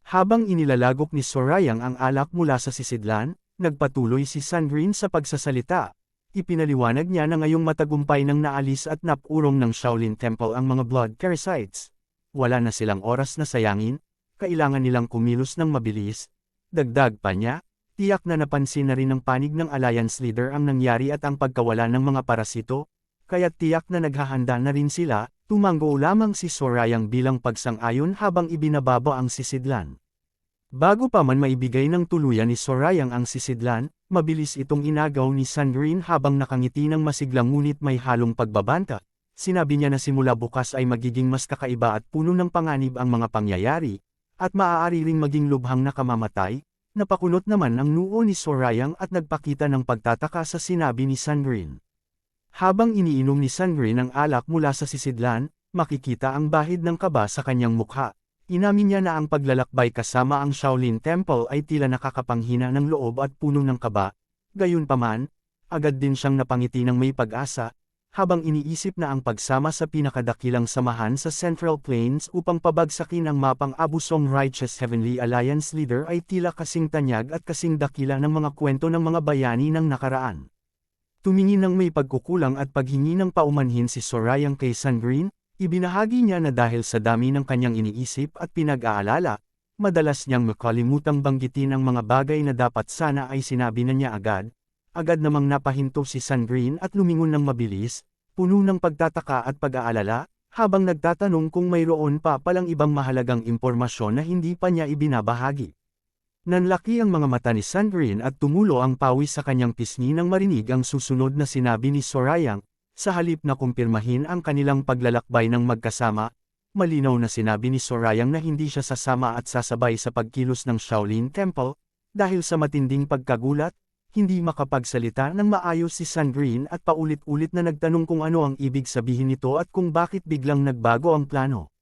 Habang inilalagok ni Sorayang ang alak mula sa sisidlan, nagpatuloy si Sandrine sa pagsasalita. Ipinaliwanag niya na ngayong matagumpay nang naalis at napurong ng Shaolin Temple ang mga blood parasites. Wala na silang oras na sayangin, kailangan nilang kumilos ng mabilis. Dagdag pa niya, tiyak na napansin na rin ng panig ng Alliance leader ang nangyari at ang pagkawala ng mga parasito, kaya tiyak na naghahanda na rin sila. Tumango lamang si Sorayang bilang pagsang-ayon habang ibinababa ang sisidlan. Bago pa man maibigay ng tuluyan ni Sorayang ang sisidlan, mabilis itong inagaw ni Sandrine habang nakangiti ng masiglang ngunit may halong pagbabanta. Sinabi niya na simula bukas ay magiging mas kakaiba at puno ng panganib ang mga pangyayari, at maaari ring maging lubhang nakamamatay. Napakunot naman ang noo ni Sorayang at nagpakita ng pagtataka sa sinabi ni Sandrine. Habang iniinom ni Sandrine ang alak mula sa sisidlan, makikita ang bahid ng kaba sa kanyang mukha. Inamin niya na ang paglalakbay kasama ang Shaolin Temple ay tila nakakapanghina ng loob at puno ng kaba. Gayunpaman, agad din siyang napangiti ng may pag-asa, habang iniisip na ang pagsama sa pinakadakilang samahan sa Central Plains upang pabagsakin ang mapang abusong Righteous Heavenly Alliance leader ay tila kasing tanyag at kasing dakila ng mga kwento ng mga bayani ng nakaraan. Tumingin ng may pagkukulang at paghingi ng paumanhin si Sorayang kay Sandrine. Ibinahagi niya na dahil sa dami ng kanyang iniisip at pinag-aalala, madalas niyang makalimutang banggitin ang mga bagay na dapat sana ay sinabi na niya agad. Agad namang napahinto si Sandrine at lumingon ng mabilis, puno ng pagtataka at pag-aalala, habang nagtatanong kung mayroon pa palang ibang mahalagang impormasyon na hindi pa niya ibinabahagi. Nanlaki ang mga mata ni Sandrine at tumulo ang pawis sa kanyang pisngi nang marinig ang susunod na sinabi ni Sorayang. Sa halip na kumpirmahin ang kanilang paglalakbay ng magkasama, malinaw na sinabi ni Sorayang na hindi siya sasama at sasabay sa pagkilos ng Shaolin Temple. Dahil sa matinding pagkagulat, hindi makapagsalita ng maayos si Sandrine at paulit-ulit na nagtanong kung ano ang ibig sabihin nito at kung bakit biglang nagbago ang plano.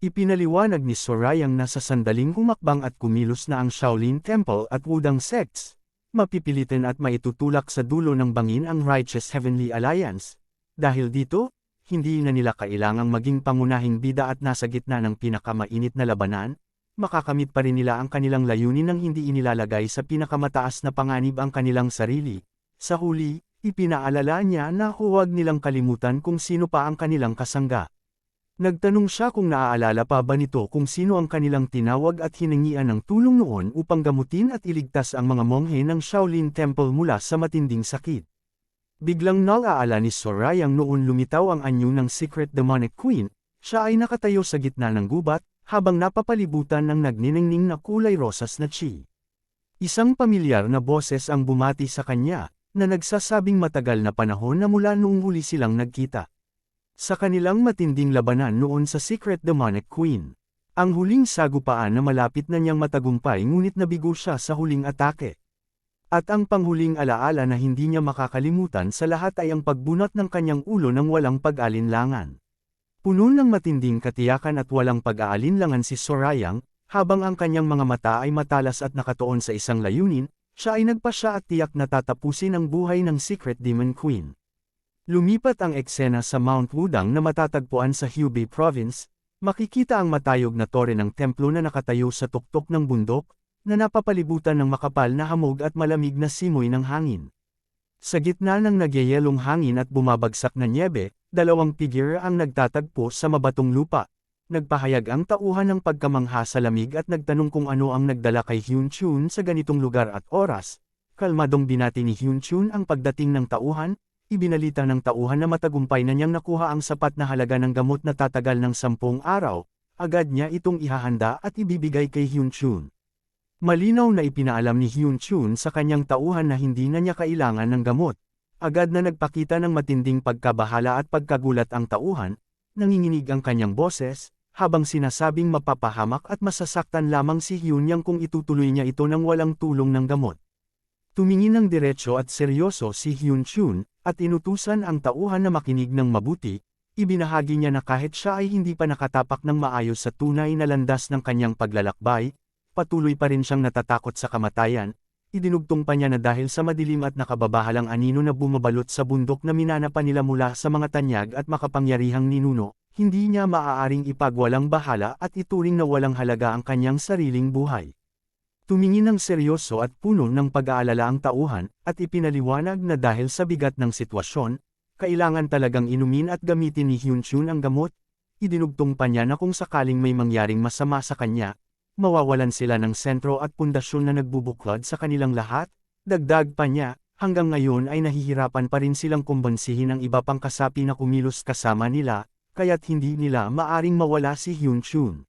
Ipinaliwanag ni Sorayang na sa sandaling humakbang at kumilos na ang Shaolin Temple at wudang sects, mapipilitin at maitutulak sa dulo ng bangin ang Righteous Heavenly Alliance. Dahil dito, hindi na nila kailangang maging pangunahing bida at nasa gitna ng pinakamainit na labanan, makakamit pa rin nila ang kanilang layunin nang hindi inilalagay sa pinakamataas na panganib ang kanilang sarili. Sa huli, ipinaalala niya na huwag nilang kalimutan kung sino pa ang kanilang kasangga. Nagtanong siya kung naaalala pa ba nito kung sino ang kanilang tinawag at hiningian ng tulong noon upang gamutin at iligtas ang mga monghe ng Shaolin Temple mula sa matinding sakit. Biglang nalaala ni Sorayang noon lumitaw ang anyo ng Secret Demonic Queen. Siya ay nakatayo sa gitna ng gubat, habang napapalibutan ng nagniningning na kulay rosas na chi. Isang pamilyar na boses ang bumati sa kanya, na nagsasabing matagal na panahon na mula noong huli silang nagkita. Sa kanilang matinding labanan noon sa Secret Demonic Queen. Ang huling sagupaan na malapit na niyang matagumpay ngunit nabigo siya sa huling atake. At ang panghuling alaala na hindi niya makakalimutan sa lahat ay ang pagbunot ng kanyang ulo ng walang pag-alinlangan. Puno ng matinding katiyakan at walang pag-aalinlangan si Sorayang, habang ang kanyang mga mata ay matalas at nakatuon sa isang layunin, siya ay nagpasya at tiyak na tatapusin ang buhay ng Secret Demon Queen. Lumipat ang eksena sa Mount Wudang na matatagpuan sa Hubei Province. Makikita ang matayog na tore ng templo na nakatayo sa tuktok ng bundok, na napapalibutan ng makapal na hamog at malamig na simoy ng hangin. Sa gitna ng nagyayelong hangin at bumabagsak na nyebe, dalawang figure ang nagtatagpo sa mabatong lupa. Nagpahayag ang tauhan ng pagkamangha sa lamig at nagtanong kung ano ang nagdala kay Hyun-chun sa ganitong lugar at oras. Kalmadong binati ni Hyun-chun ang pagdating ng tauhan, ibinalita ng tauhan na matagumpay na niyang nakuha ang sapat na halaga ng gamot na tatagal ng 10 araw. Agad niya itong ihahanda at ibibigay kay Hyun-chun. Malinaw na ipinaalam ni Hyun-chun sa kanyang tauhan na hindi na niya kailangan ng gamot. Agad na nagpakita ng matinding pagkabahala at pagkagulat ang tauhan, nanginginig ang kanyang boses, habang sinasabing mapapahamak at masasaktan lamang si Hyun-yang kung itutuloy niya ito nang walang tulong ng gamot. Tumingin ng diretso at seryoso si Hyun-chun, at inutusan ang tauhan na makinig ng mabuti. Ibinahagi niya na kahit siya ay hindi pa nakatapak ng maayos sa tunay na landas ng kanyang paglalakbay, patuloy pa rin siyang natatakot sa kamatayan. Idinugtong pa niya na dahil sa madilim at nakababahalang anino na bumabalot sa bundok na minana pa nila mula sa mga tanyag at makapangyarihang ninuno, hindi niya maaaring ipagwalang bahala at ituring na walang halaga ang kanyang sariling buhay. Tumingin ng seryoso at puno ng pag-aalala ang tauhan, at ipinaliwanag na dahil sa bigat ng sitwasyon, kailangan talagang inumin at gamitin ni Hyun-chun ang gamot. Idinugtong pa niya na kung sakaling may mangyaring masama sa kanya, mawawalan sila ng sentro at pundasyon na nagbubuklod sa kanilang lahat. Dagdag pa niya, hanggang ngayon ay nahihirapan pa rin silang kumbansihin ang iba pang kasapi na kumilos kasama nila, kaya't hindi nila maaring mawala si Hyun-chun.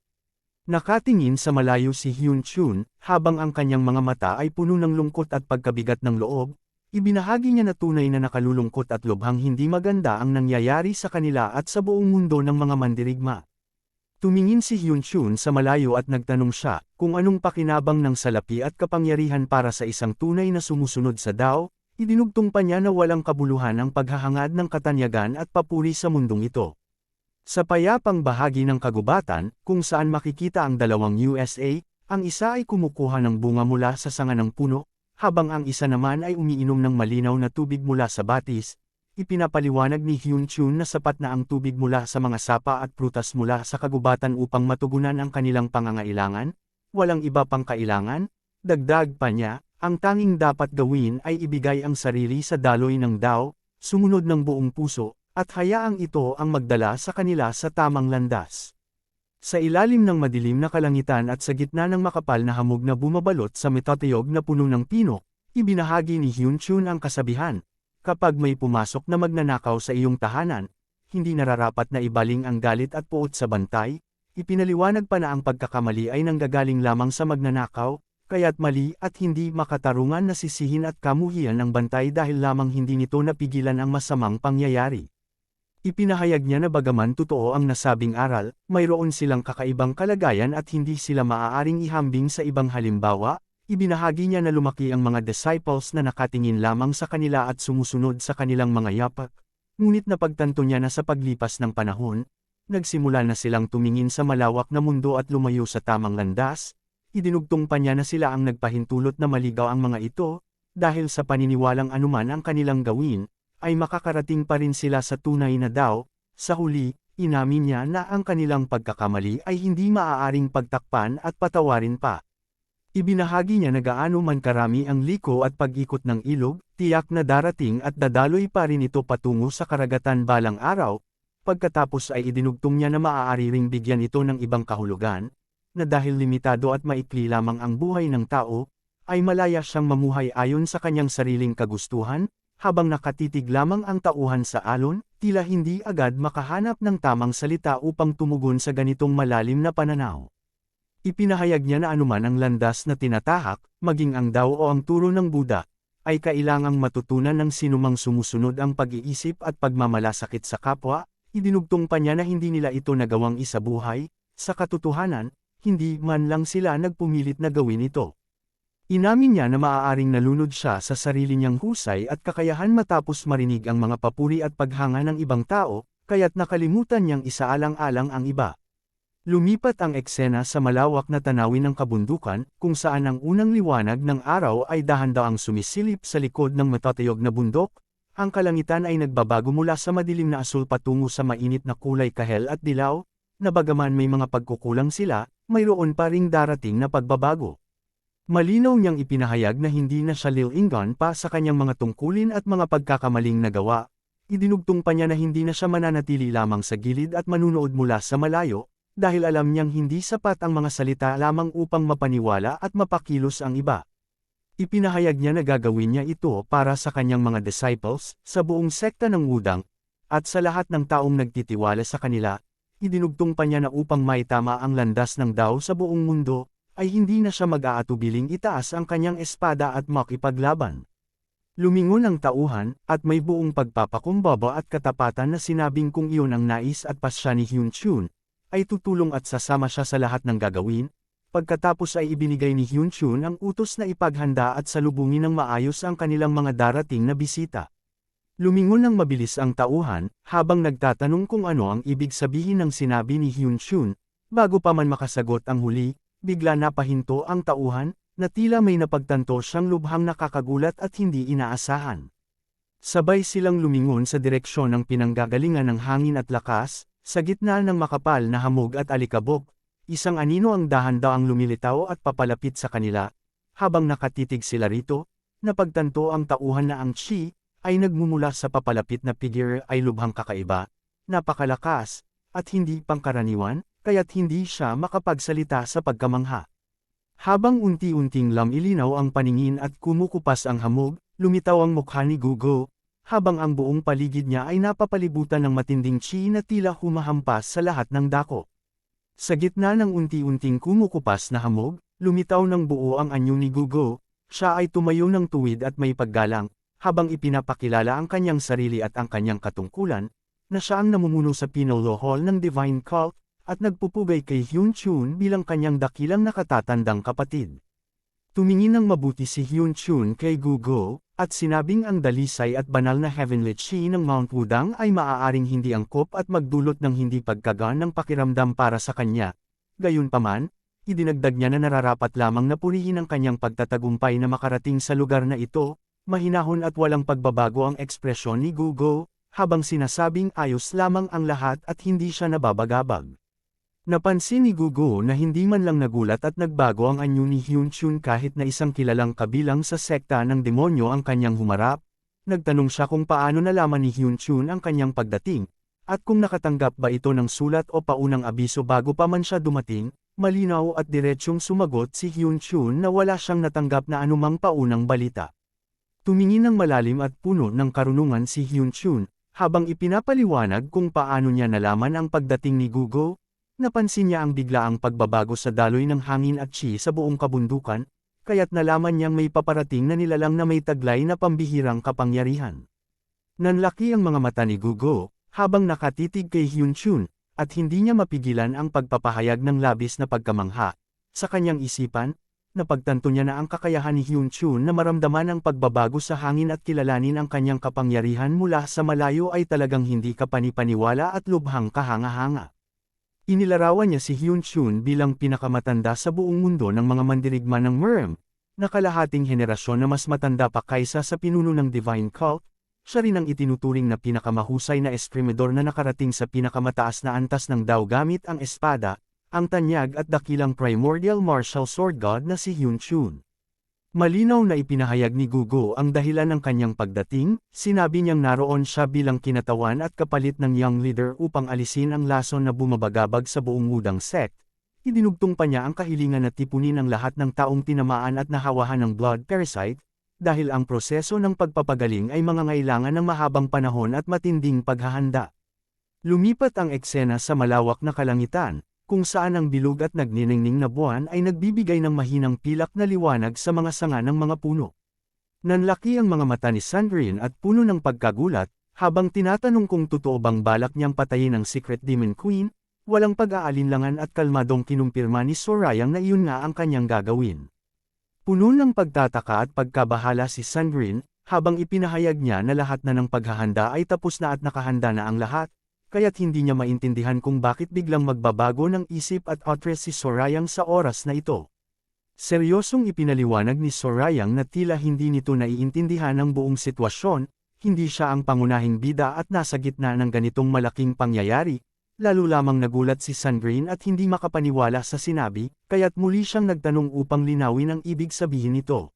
Nakatingin sa malayo si Hyun-chun, habang ang kanyang mga mata ay puno ng lungkot at pagkabigat ng loob. Ibinahagi niya na tunay na nakalulungkot at lubhang hindi maganda ang nangyayari sa kanila at sa buong mundo ng mga mandirigma. Tumingin si Hyun-chun sa malayo at nagtanong siya kung anong pakinabang ng salapi at kapangyarihan para sa isang tunay na sumusunod sa Dao. Idinugtong pa niya na walang kabuluhan ang paghahangad ng katanyagan at papuri sa mundong ito. Sa payapang bahagi ng kagubatan, kung saan makikita ang dalawang USA, ang isa ay kumukuha ng bunga mula sa sanga ng puno, habang ang isa naman ay umiinom ng malinaw na tubig mula sa batis. Ipinapaliwanag ni Hyun-chun na sapat na ang tubig mula sa mga sapa at prutas mula sa kagubatan upang matugunan ang kanilang pangangailangan, walang iba pang kailangan. Dagdag pa niya, ang tanging dapat gawin ay ibigay ang sarili sa daloy ng Dao, sumunod ng buong puso, at hayaang ito ang magdala sa kanila sa tamang landas. Sa ilalim ng madilim na kalangitan at sa gitna ng makapal na hamog na bumabalot sa metatiyog na puno ng pino, ibinahagi ni Hyun-chun ang kasabihan. Kapag may pumasok na magnanakaw sa iyong tahanan, hindi nararapat na ibaling ang galit at puot sa bantay. Ipinaliwanag pa na ang pagkakamali ay nanggagaling lamang sa magnanakaw, kaya't mali at hindi makatarungan na sisihin at kamuhian ng bantay dahil lamang hindi nito napigilan ang masamang pangyayari. Ipinahayag niya na bagaman totoo ang nasabing aral, mayroon silang kakaibang kalagayan at hindi sila maaaring ihambing sa ibang halimbawa. Ibinahagi niya na lumaki ang mga disciples na nakatingin lamang sa kanila at sumusunod sa kanilang mga yapak. Ngunit napagtanto niya na sa paglipas ng panahon, nagsimula na silang tumingin sa malawak na mundo at lumayo sa tamang landas. Idinugtong pa niya na sila ang nagpahintulot na maligaw ang mga ito, dahil sa paniniwalang anuman ang kanilang gawin, ay makakarating pa rin sila sa tunay na Dao. Sa huli, inamin niya na ang kanilang pagkakamali ay hindi maaaring pagtakpan at patawarin pa. Ibinahagi niya na gaano man karami ang liko at pag-ikot ng ilog, tiyak na darating at dadaloy pa rin ito patungo sa karagatan balang araw. Pagkatapos ay idinugtong niya na maaari ring bigyan ito ng ibang kahulugan, na dahil limitado at maikli lamang ang buhay ng tao, ay malaya siyang mamuhay ayon sa kanyang sariling kagustuhan. Habang nakatitig lamang ang tauhan sa alon, tila hindi agad makahanap ng tamang salita upang tumugon sa ganitong malalim na pananaw. Ipinahayag niya na anuman ang landas na tinatahak, maging ang Dao o ang turo ng Buddha, ay kailangang matutunan ng sinumang sumusunod ang pag-iisip at pagmamalasakit sa kapwa. Idinugtong pa niya na hindi nila ito nagawang isabuhay, sa katotohanan, hindi man lang sila nagpumilit na gawin ito. Inamin niya na maaaring nalunod siya sa sarili niyang husay at kakayahan matapos marinig ang mga papuri at paghanga ng ibang tao, kaya't nakalimutan niyang isaalang-alang ang iba. Lumipat ang eksena sa malawak na tanawin ng kabundukan, kung saan ang unang liwanag ng araw ay dahan-dahang sumisilip sa likod ng matatayog na bundok. Ang kalangitan ay nagbabago mula sa madilim na asul patungo sa mainit na kulay kahel at dilaw, na bagaman may mga pagkukulang sila, mayroon pa ring darating na pagbabago. Malinaw niyang ipinahayag na hindi na siya lilingon pa sa kanyang mga tungkulin at mga pagkakamaling nagawa. Idinugtong pa niya na hindi na siya mananatili lamang sa gilid at manunood mula sa malayo, dahil alam niyang hindi sapat ang mga salita lamang upang mapaniwala at mapakilos ang iba. Ipinahayag niya na gagawin niya ito para sa kanyang mga disciples, sa buong sekta ng Wudang, at sa lahat ng taong nagtitiwala sa kanila. Idinugtong pa niya na upang maitama ang landas ng Dao sa buong mundo, ay hindi na siya mag-aatubiling itaas ang kanyang espada at makipaglaban. Lumingon ang tauhan, at may buong pagpapakumbaba at katapatan na sinabing kung iyon ang nais at pasya ni Hyun Chun, ay tutulong at sasama siya sa lahat ng gagawin. Pagkatapos ay ibinigay ni Hyun Chun ang utos na ipaghanda at salubungin ng maayos ang kanilang mga darating na bisita. Lumingon ng mabilis ang tauhan, habang nagtatanong kung ano ang ibig sabihin ng sinabi ni Hyun Chun. Bago pa man makasagot ang huli, bigla napahinto ang tauhan, na tila may napagtanto siyang lubhang nakakagulat at hindi inaasahan. Sabay silang lumingon sa direksyon ng pinanggagalingan ng hangin at lakas, sa gitna ng makapal na hamog at alikabok. Isang anino ang dahan-daang lumilitaw at papalapit sa kanila. Habang nakatitig sila rito, napagtanto ang tauhan na ang Chi ay nagmumula sa papalapit na figure ay lubhang kakaiba, napakalakas, at hindi pangkaraniwan, kaya't hindi siya makapagsalita sa pagkamangha. Habang unti-unting lamilinaw ang paningin at kumukupas ang hamog, lumitaw ang mukha ni Gugo, habang ang buong paligid niya ay napapalibutan ng matinding Chi na tila humahampas sa lahat ng dako. Sa gitna ng unti-unting kumukupas na hamog, lumitaw ng buo ang anyo ni Gugo. Siya ay tumayo ng tuwid at may paggalang, habang ipinapakilala ang kanyang sarili at ang kanyang katungkulan, na siya ang namumuno sa Pinolo Hall ng Divine Cult, at nagpupugay kay Hyun Chun bilang kanyang dakilang nakatatandang kapatid. Tumingin ng mabuti si Hyun Chun kay Gugo, at sinabing ang dalisay at banal na Heavenly Chi ng Mount Wudang ay maaaring hindi angkop at magdulot ng hindi pagkagaan ng pakiramdam para sa kanya. Gayunpaman, idinagdag niya na nararapat lamang na purihin ang kanyang pagtatagumpay na makarating sa lugar na ito. Mahinahon at walang pagbabago ang ekspresyon ni Gugo, habang sinasabing ayos lamang ang lahat at hindi siya nababagabag. Napansin ni Gugo na hindi man lang nagulat at nagbago ang anyo ni Hyun Chun kahit na isang kilalang kabilang sa sekta ng demonyo ang kanyang humarap. Nagtanong siya kung paano nalaman ni Hyun Chun ang kanyang pagdating, at kung nakatanggap ba ito ng sulat o paunang abiso bago pa man siya dumating. Malinaw at diretsyong sumagot si Hyun Chun na wala siyang natanggap na anumang paunang balita. Tumingin ng malalim at puno ng karunungan si Hyun Chun, habang ipinapaliwanag kung paano niya nalaman ang pagdating ni Gugo. Napansin niya ang biglaang pagbabago sa daloy ng hangin at Chi sa buong kabundukan, kaya't nalaman niyang may paparating na nilalang na may taglay na pambihirang kapangyarihan. Nanlaki ang mga mata ni Gugo, habang nakatitig kay Hyun Chun, at hindi niya mapigilan ang pagpapahayag ng labis na pagkamangha. Sa kanyang isipan, napagtanto niya na ang kakayahan ni Hyun Chun na maramdaman ang pagbabago sa hangin at kilalanin ang kanyang kapangyarihan mula sa malayo ay talagang hindi kapanipaniwala at lubhang kahanga-hanga. Inilarawan niya si Hyun Chun bilang pinakamatanda sa buong mundo ng mga mandirigma ng Murm, na kalahating henerasyon na mas matanda pa kaysa sa pinuno ng Divine Cult. Siya rin ang itinuturing na pinakamahusay na eskrimidor na nakarating sa pinakamataas na antas ng Dao gamit ang espada, ang tanyag at dakilang primordial martial sword god na si Hyun Chun. Malinaw na ipinahayag ni Gugo ang dahilan ng kanyang pagdating. Sinabi niyang naroon siya bilang kinatawan at kapalit ng young leader upang alisin ang lason na bumabagabag sa buong Wudang sect. Idinugtong pa niya ang kahilingan na tipunin ang lahat ng taong tinamaan at nahawahan ng blood parasite, dahil ang proseso ng pagpapagaling ay mangangailangan ng mahabang panahon at matinding paghahanda. Lumipat ang eksena sa malawak na kalangitan, kung saan ang bilog at nagniningning na buwan ay nagbibigay ng mahinang pilak na liwanag sa mga sanga ng mga puno. Nanlaki ang mga mata ni Sandrine at puno ng pagkagulat, habang tinatanong kung totoo bang balak niyang patayin ang Secret Demon Queen. Walang pag-aalinlangan at kalmadong kinumpirma ni Sorayang na iyon nga ang kanyang gagawin. Puno ng pagtataka at pagkabahala si Sandrine, habang ipinahayag niya na lahat na ng paghahanda ay tapos na at nakahanda na ang lahat. Kaya't hindi niya maintindihan kung bakit biglang magbabago ng isip at utres si Sorayang sa oras na ito. Seryosong ipinaliwanag ni Sorayang na tila hindi nito naiintindihan ang buong sitwasyon. Hindi siya ang pangunahing bida at nasa gitna ng ganitong malaking pangyayari, Lalo lamang nagulat si Sandrine at hindi makapaniwala sa sinabi, kaya't muli siyang nagtanong upang linawin ang ibig sabihin nito.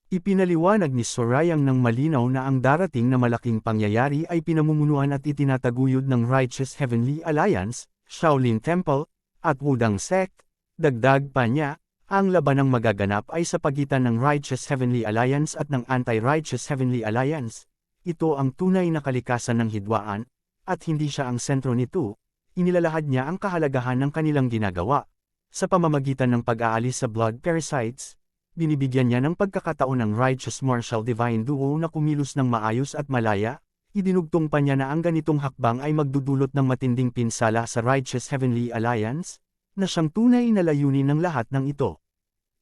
Ipinaliwanag ni Sorayang ng malinaw na ang darating na malaking pangyayari ay pinamumunuan at itinataguyod ng Righteous Heavenly Alliance, Shaolin Temple, at Wudang Sect. Dagdag pa niya, ang labanang magaganap ay sa pagitan ng Righteous Heavenly Alliance at ng Anti-Righteous Heavenly Alliance. Ito ang tunay na kalikasan ng hidwaan, at hindi siya ang sentro nito. Inilalahad niya ang kahalagahan ng kanilang ginagawa. Sa pamamagitan ng pag-aalis sa blood parasites, binibigyan niya ng pagkakataon ng Righteous Martial Divine Duo na kumilos ng maayos at malaya. Idinugtong pa niya na ang ganitong hakbang ay magdudulot ng matinding pinsala sa Righteous Heavenly Alliance, na siyang tunay na layunin ng lahat ng ito.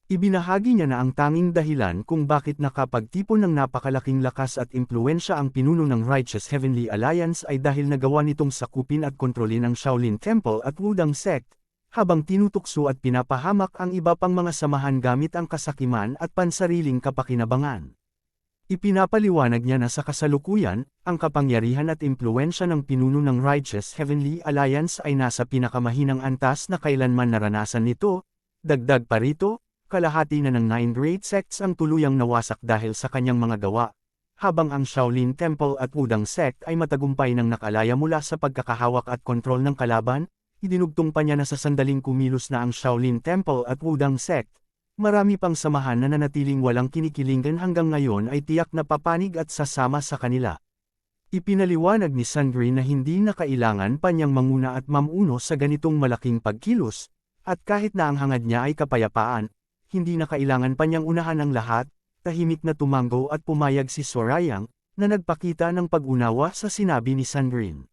Ibinahagi niya na ang tanging dahilan kung bakit nakapagtipon ng napakalaking lakas at impluensya ang pinuno ng Righteous Heavenly Alliance ay dahil nagawa nitong sakupin at kontrolin ang Shaolin Temple at Wudang Sect, habang tinutukso at pinapahamak ang iba pang mga samahan gamit ang kasakiman at pansariling kapakinabangan. Ipinapaliwanag niya na sa kasalukuyan, ang kapangyarihan at impluensya ng pinuno ng Righteous Heavenly Alliance ay nasa pinakamahinang antas na kailanman naranasan nito. Dagdag pa rito, kalahati na ng 9 great sects ang tuluyang nawasak dahil sa kanyang mga gawa, habang ang Shaolin Temple at Wudang Sect ay matagumpay nang nakalaya mula sa pagkakahawak at kontrol ng kalaban. Idinugtong pa niya na sa sandaling kumilos na ang Shaolin Temple at Wudang Sect, marami pang samahan na nanatiling walang kinikilingan hanggang ngayon ay tiyak na papanig at sasama sa kanila. Ipinaliwanag ni Sandrine na hindi na kailangan pa niyang manguna at mamuno sa ganitong malaking pagkilos, at kahit na ang hangad niya ay kapayapaan, hindi na kailangan pa niyang unahan ang lahat. Tahimik na tumango at pumayag si Sorayang, na nagpakita ng pag-unawa sa sinabi ni Sandrine.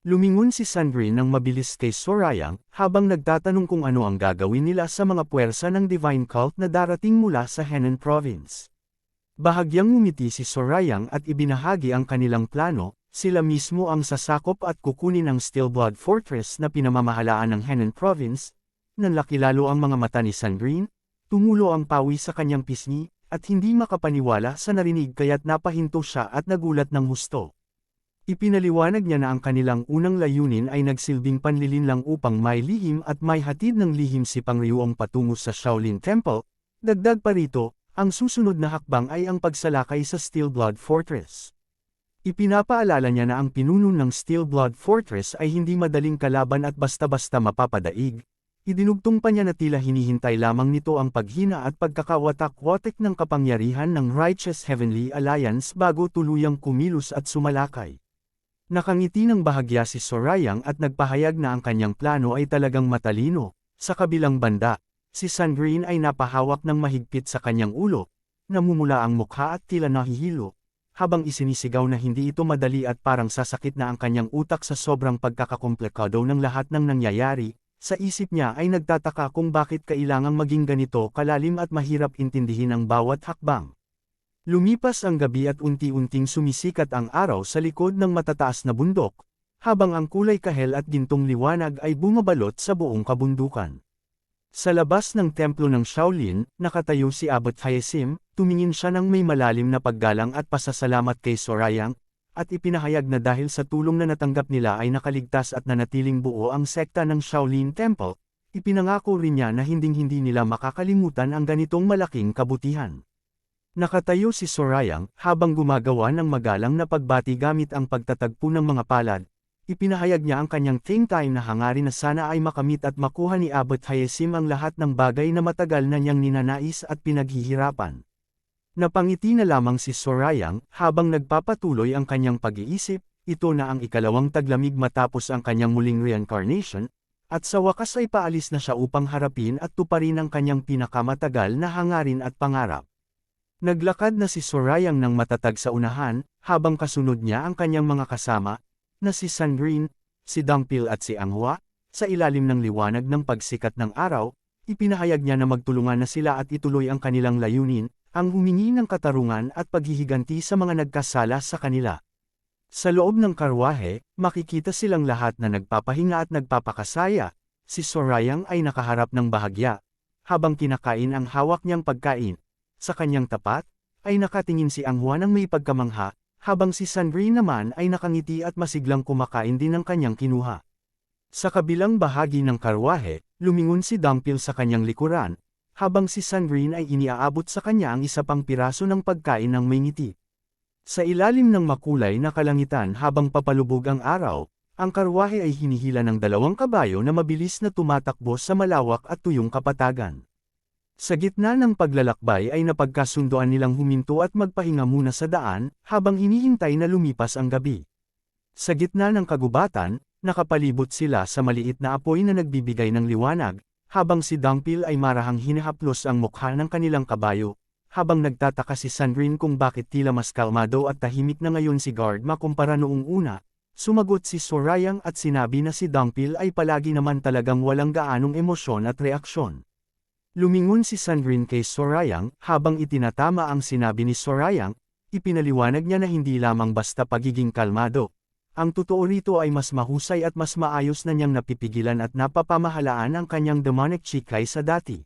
Lumingon si Sandrine ng mabilis kay Sorayang, habang nagtatanong kung ano ang gagawin nila sa mga puwersa ng Divine Cult na darating mula sa Henan Province. Bahagyang ngumiti si Sorayang at ibinahagi ang kanilang plano. Sila mismo ang sasakop at kukunin ang Stillblood Fortress na pinamamahalaan ng Henan Province. Nanlaki lalo ang mga mata ni Sandrine, tumulo ang pawi sa kanyang pisngi, at hindi makapaniwala sa narinig kaya't napahinto siya at nagulat ng husto. Ipinaliwanag niya na ang kanilang unang layunin ay nagsilbing panlilinlang upang may lihim at may hatid ng lihim si Pangryuong patungo sa Shaolin Temple. Dagdag pa rito, ang susunod na hakbang ay ang pagsalakay sa Stillblood Fortress. Ipinapaalala niya na ang pinuno ng Stillblood Fortress ay hindi madaling kalaban at basta-basta mapapadaig. Idinugtong pa niya na tila hinihintay lamang nito ang paghina at pagkakawatak-watak ng kapangyarihan ng Righteous Heavenly Alliance bago tuluyang kumilos at sumalakay. Nakangiti ng bahagya si Sorayang at nagpahayag na ang kanyang plano ay talagang matalino. Sa kabilang banda, si Sandrine ay napahawak ng mahigpit sa kanyang ulo, namumula ang mukha at tila nahihilo, habang isinisigaw na hindi ito madali at parang sasakit na ang kanyang utak sa sobrang pagkakakomplikado ng lahat ng nangyayari. Sa isip niya ay nagtataka kung bakit kailangang maging ganito kalalim at mahirap intindihin ang bawat hakbang. Lumipas ang gabi at unti-unting sumisikat ang araw sa likod ng matataas na bundok, habang ang kulay kahel at gintong liwanag ay bumabalot sa buong kabundukan. Sa labas ng templo ng Shaolin, nakatayo si Abbot Hyacinth, tumingin siya ng may malalim na paggalang at pasasalamat kay Sorayang, at ipinahayag na dahil sa tulong na natanggap nila ay nakaligtas at nanatiling buo ang sekta ng Shaolin Temple. Ipinangako rin niya na hinding-hindi nila makakalimutan ang ganitong malaking kabutihan. Nakatayo si Sorayang, habang gumagawa ng magalang na pagbati gamit ang pagtatagpo ng mga palad. Ipinahayag niya ang kanyang time na hangarin na sana ay makamit at makuha ni Abbot Hyacinth ang lahat ng bagay na matagal na niyang ninanais at pinaghihirapan. Napangiti na lamang si Sorayang, habang nagpapatuloy ang kanyang pag-iisip. Ito na ang ikalawang taglamig matapos ang kanyang muling reincarnation, at sa wakas ay paalis na siya upang harapin at tuparin ang kanyang pinakamatagal na hangarin at pangarap. Naglakad na si Sorayang ng matatag sa unahan, habang kasunod niya ang kanyang mga kasama, na si Sandrine, si Dangpil at si Anghua. Sa ilalim ng liwanag ng pagsikat ng araw, ipinahayag niya na magtulungan na sila at ituloy ang kanilang layunin, ang humingi ng katarungan at paghihiganti sa mga nagkasala sa kanila. Sa loob ng karwahe, makikita silang lahat na nagpapahinga at nagpapakasaya. Si Sorayang ay nakaharap ng bahagya, habang kinakain ang hawak niyang pagkain. Sa kanyang tapat, ay nakatingin si Anghua ng may pagkamangha, habang si Sandrine naman ay nakangiti at masiglang kumakain din ng kanyang kinuha. Sa kabilang bahagi ng karwahe, lumingon si Dumpil sa kanyang likuran, habang si Sandrine ay iniaabot sa kanya ang isa pang piraso ng pagkain ng may ngiti. Sa ilalim ng makulay na kalangitan habang papalubog ang araw, ang karwahe ay hinihila ng 2 kabayo na mabilis na tumatakbo sa malawak at tuyong kapatagan. Sa gitna ng paglalakbay ay napagkasundoan nilang huminto at magpahinga muna sa daan, habang hinihintay na lumipas ang gabi. Sa gitna ng kagubatan, nakapalibot sila sa maliit na apoy na nagbibigay ng liwanag, habang si Dumpil ay marahang hinahaplos ang mukha ng kanilang kabayo, habang nagtataka si Sandrine kung bakit tila mas kalmado at tahimik na ngayon si Gardma kumpara noong una. Sumagot si Sorayang at sinabi na si Dumpil ay palagi naman talagang walang gaanong emosyon at reaksyon. Lumingon si Sandrine kay Sorayang, habang itinatama ang sinabi ni Sorayang, ipinaliwanag niya na hindi lamang basta pagiging kalmado. Ang totoo rito ay mas mahusay at mas maayos na niyang napipigilan at napapamahalaan ang kanyang demonic chi kaysa dati.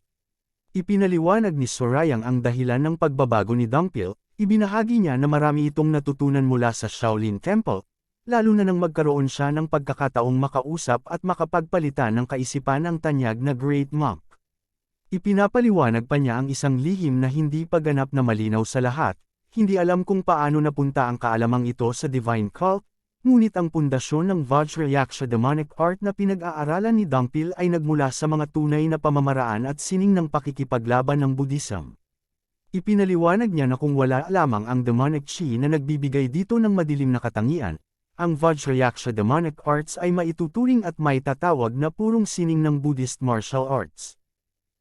Ipinaliwanag ni Sorayang ang dahilan ng pagbabago ni Dumpil, ibinahagi niya na marami itong natutunan mula sa Shaolin Temple, lalo na nang magkaroon siya ng pagkakataong makausap at makapagpalitan ng kaisipan ng tanyag na Great Monk. Ipinapaliwanag pa niya ang isang lihim na hindi pa ganap na malinaw sa lahat, hindi alam kung paano napunta ang kaalamang ito sa Divine Cult, ngunit ang pundasyon ng Vajrayaksha demonic art na pinag-aaralan ni Dumpil ay nagmula sa mga tunay na pamamaraan at sining ng pakikipaglaban ng Buddhism. Ipinaliwanag niya na kung wala lamang ang demonic chi na nagbibigay dito ng madilim na katangian, ang Vajrayaksha demonic arts ay maituturing at maitatawag na purong sining ng Buddhist martial arts.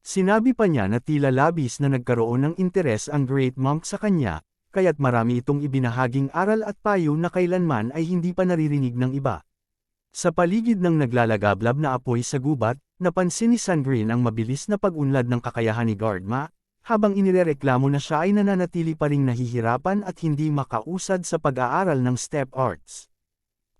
Sinabi pa niya na tila labis na nagkaroon ng interes ang Great Monk sa kanya, kaya't marami itong ibinahaging aral at payo na kailanman ay hindi pa naririnig ng iba. Sa paligid ng naglalagablab na apoy sa gubat, napansin ni Sandrine ang mabilis na pag-unlad ng kakayahan ni Gardma, habang inirereklamo na siya ay nananatili pa ring nahihirapan at hindi makausad sa pag-aaral ng step arts.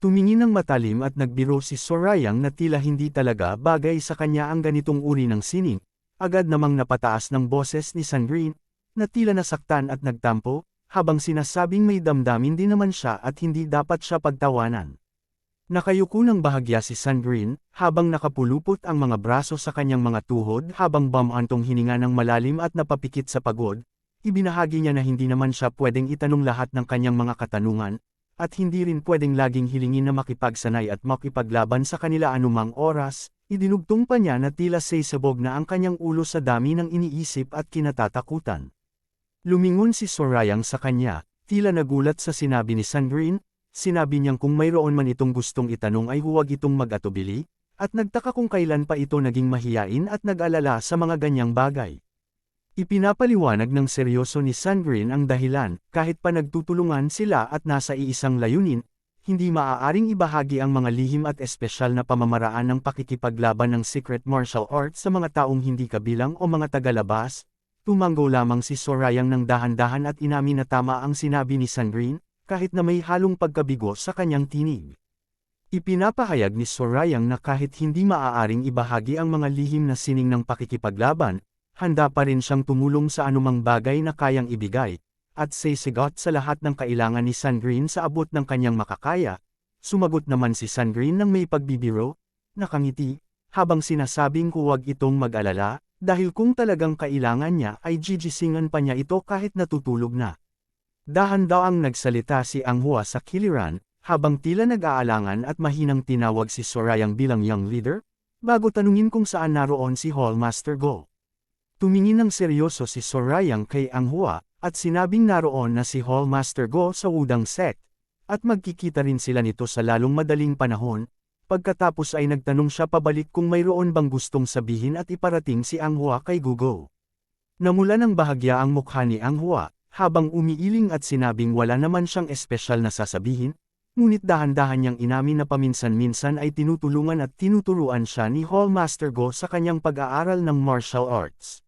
Tumingin ng matalim at nagbiro si Sorayang na tila hindi talaga bagay sa kanya ang ganitong uri ng sining, agad namang napataas ng boses ni Sandrine, na tila nasaktan at nagtampo, habang sinasabing may damdamin din naman siya at hindi dapat siya pagtawanan. Nakayuko ng bahagya si Sandrine, habang nakapulupot ang mga braso sa kanyang mga tuhod habang bumantong hininga ng malalim at napapikit sa pagod, ibinahagi niya na hindi naman siya pwedeng itanong lahat ng kanyang mga katanungan, at hindi rin pwedeng laging hilingin na makipagsanay at makipaglaban sa kanila anumang oras, idinugtong pa niya na tila sasabog na ang kanyang ulo sa dami ng iniisip at kinatatakutan. Lumingon si Sorayang sa kanya, tila nagulat sa sinabi ni Sandrine, sinabi niyang kung mayroon man itong gustong itanong ay huwag itong mag-atubili, at nagtaka kung kailan pa ito naging mahiyain at nag-alala sa mga ganyang bagay. Ipinapaliwanag ng seryoso ni Sandrine ang dahilan, kahit pa nagtutulungan sila at nasa iisang layunin, hindi maaaring ibahagi ang mga lihim at espesyal na pamamaraan ng pakikipaglaban ng secret martial arts sa mga taong hindi kabilang o mga tagalabas. Tumanggo lamang si Sorayang ng dahan-dahan at inamin na tama ang sinabi ni Sandrine, kahit na may halong pagkabigo sa kanyang tinig. Ipinapahayag ni Sorayang na kahit hindi maaaring ibahagi ang mga lihim na sining ng pakikipaglaban, handa pa rin siyang tumulong sa anumang bagay na kayang ibigay, at sisigot sa lahat ng kailangan ni Sandrine sa abot ng kanyang makakaya. Sumagot naman si Sandrine ng may pagbibiro, nakangiti, habang sinasabing huwag itong mag-alala, dahil kung talagang kailangan niya ay gigisingan pa niya ito kahit natutulog na. Dahan-dahang nagsalita si Anghua sa kiliran, habang tila nag-aalangan at mahinang tinawag si Sorayang bilang young leader, bago tanungin kung saan naroon si Hallmaster Go. Tumingin ng seryoso si Sorayang kay Anghua, at sinabing naroon na si Hallmaster Go sa Wudang Sect, at magkikita rin sila nito sa lalong madaling panahon. Pagkatapos ay nagtanong siya pabalik kung mayroon bang gustong sabihin at iparating si Anghua kay Gugo. Namula ng bahagya ang mukha ni Anghua, habang umiiling at sinabing wala naman siyang espesyal na sasabihin, ngunit dahan-dahan niyang inamin na paminsan-minsan ay tinutulungan at tinuturuan siya ni Hallmaster Go sa kanyang pag-aaral ng martial arts.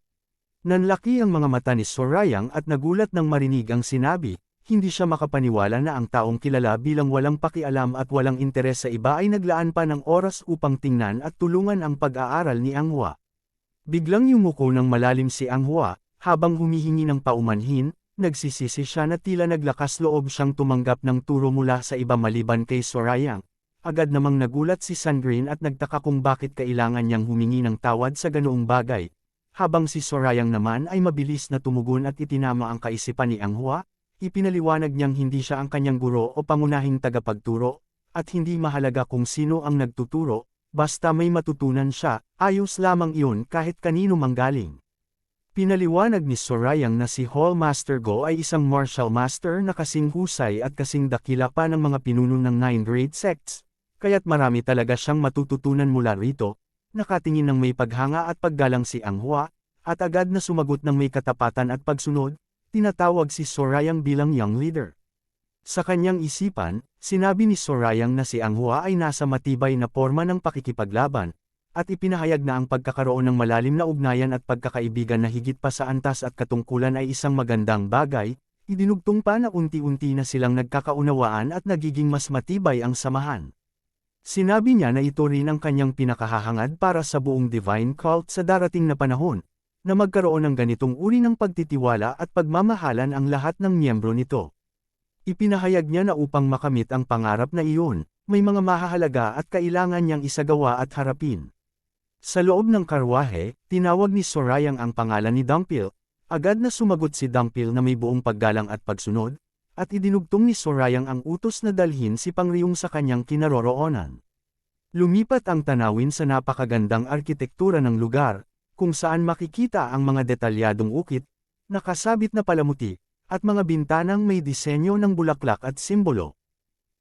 Nanlaki ang mga mata ni Sorayang at nagulat nang marinig ang sinabi. Hindi siya makapaniwala na ang taong kilala bilang walang pakialam at walang interes sa iba ay naglaan pa ng oras upang tingnan at tulungan ang pag-aaral ni Anghua. Biglang yumuko ng malalim si Anghua, habang humihingi ng paumanhin, nagsisisi siya na tila naglakas loob siyang tumanggap ng turo mula sa iba maliban kay Sorayang. Agad namang nagulat si Sandrine at nagtaka kung bakit kailangan niyang humingi ng tawad sa ganoong bagay, habang si Sorayang naman ay mabilis na tumugon at itinama ang kaisipan ni Anghua, ipinaliwanag niyang hindi siya ang kanyang guro o pangunahing tagapagturo, at hindi mahalaga kung sino ang nagtuturo, basta may matutunan siya, ayos lamang iyon kahit kanino manggaling. Pinaliwanag ni Sorayang na si Hall Master Go ay isang martial master na kasing husay at kasing dakila pa ng mga pinuno ng 9 great sects, kaya't marami talaga siyang matututunan mula rito. Nakatingin ng may paghanga at paggalang si Anghua, at agad na sumagot ng may katapatan at pagsunod, tinatawag si Sorayang bilang young leader. Sa kanyang isipan, sinabi ni Sorayang na si Anghua ay nasa matibay na porma ng pakikipaglaban, at ipinahayag na ang pagkakaroon ng malalim na ugnayan at pagkakaibigan na higit pa sa antas at katungkulan ay isang magandang bagay, idinugtong pa na unti-unti na silang nagkakaunawaan at nagiging mas matibay ang samahan. Sinabi niya na ito rin ang kanyang pinakahahangad para sa buong Divine Cult sa darating na panahon, na magkaroon ng ganitong uri ng pagtitiwala at pagmamahalan ang lahat ng miyembro nito. Ipinahayag niya na upang makamit ang pangarap na iyon, may mga mahahalaga at kailangan niyang isagawa at harapin. Sa loob ng karwahe, tinawag ni Sorayang ang pangalan ni Dumpil, agad na sumagot si Dumpil na may buong paggalang at pagsunod, at idinugtong ni Sorayang ang utos na dalhin si Pangryong sa kanyang kinaroroonan. Lumipat ang tanawin sa napakagandang arkitektura ng lugar, kung saan makikita ang mga detalyadong ukit, nakasabit na palamuti, at mga bintanang may disenyo ng bulaklak at simbolo.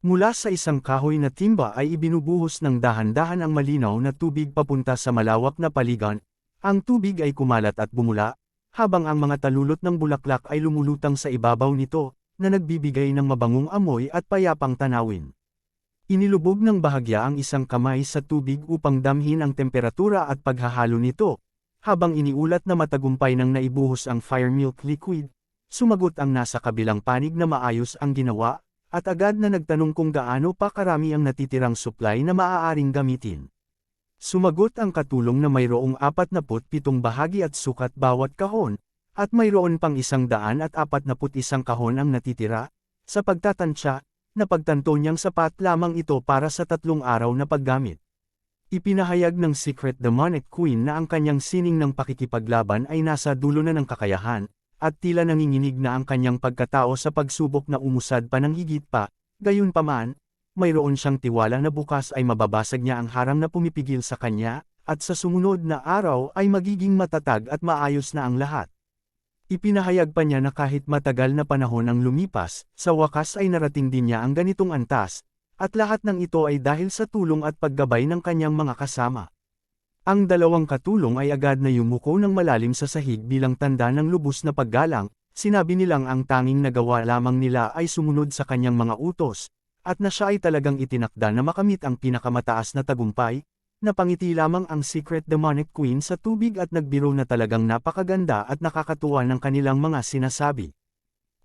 Mula sa isang kahoy na timba ay ibinubuhos ng dahan-dahan ang malinaw na tubig papunta sa malawak na paligan, ang tubig ay kumalat at bumula, habang ang mga talulot ng bulaklak ay lumulutang sa ibabaw nito, na nagbibigay ng mabangong amoy at payapang tanawin. Inilubog ng bahagya ang isang kamay sa tubig upang damhin ang temperatura at paghahalo nito, habang iniulat na matagumpay nang naibuhos ang fire milk liquid, sumagot ang nasa kabilang panig na maayos ang ginawa, at agad na nagtanong kung gaano pa karami ang natitirang supply na maaaring gamitin. Sumagot ang katulong na mayroong 47 bahagi at sukat bawat kahon, at mayroon pang 141 kahon ang natitira. Sa pagtatansya, napagtanto niyang sapat lamang ito para sa 3 araw na paggamit. Ipinahayag ng Secret Demonic Queen na ang kanyang sining ng pakikipaglaban ay nasa dulo na ng kakayahan, at tila nanginginig na ang kanyang pagkatao sa pagsubok na umusad pa ng higit pa, gayunpaman, mayroon siyang tiwala na bukas ay mababasag niya ang harang na pumipigil sa kanya, at sa sumunod na araw ay magiging matatag at maayos na ang lahat. Ipinahayag pa niya na kahit matagal na panahon ang lumipas, sa wakas ay narating din niya ang ganitong antas, at lahat ng ito ay dahil sa tulong at paggabay ng kanyang mga kasama. Ang dalawang katulong ay agad na yumuko ng malalim sa sahig bilang tanda ng lubos na paggalang, sinabi nilang ang tanging nagawa lamang nila ay sumunod sa kanyang mga utos, at na siya ay talagang itinakda na makamit ang pinakamataas na tagumpay. Napangiti lamang ang Secret Demonic Queen sa tubig at nagbiro na talagang napakaganda at nakakatuwa ng kanilang mga sinasabi.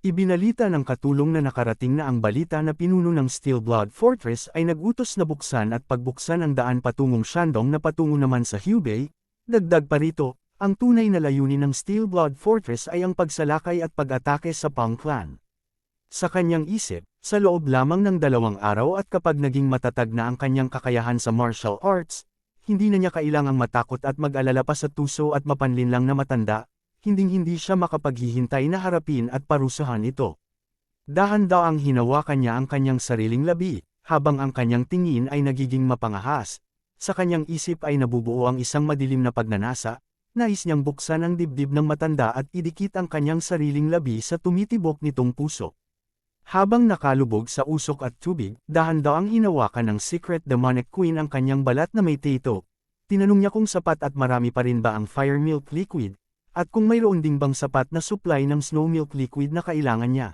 Ibinalita ng katulong na nakarating na ang balita na pinuno ng Steel Blood Fortress ay nagutos na buksan at pagbuksan ang daan patungong Shandong na patungo naman sa Hubei. Dagdag pa rito, ang tunay na layunin ng Steel Blood Fortress ay ang pagsalakay at pag-atake sa Pang Clan. Sa kanyang isip, sa loob lamang ng 2 araw at kapag naging matatag na ang kanyang kakayahan sa martial arts, hindi na niya kailangang matakot at mag-alala pa sa tuso at mapanlinlang na matanda. Hinding-hindi siya makapaghihintay na harapin at parusahan ito. Dahan-daang hinawakan niya ang kanyang sariling labi, habang ang kanyang tingin ay nagiging mapangahas. Sa kanyang isip ay nabubuo ang isang madilim na pagnanasa, nais niyang buksan ang dibdib ng matanda at idikit ang kanyang sariling labi sa tumitibok nitong puso. Habang nakalubog sa usok at tubig, dahan-daang hinawakan ng Secret Demonic Queen ang kanyang balat na may tito. Tinanong niya kung sapat at marami pa rin ba ang fire milk liquid, at kung mayroon ding bang sapat na supply ng snow milk liquid na kailangan niya.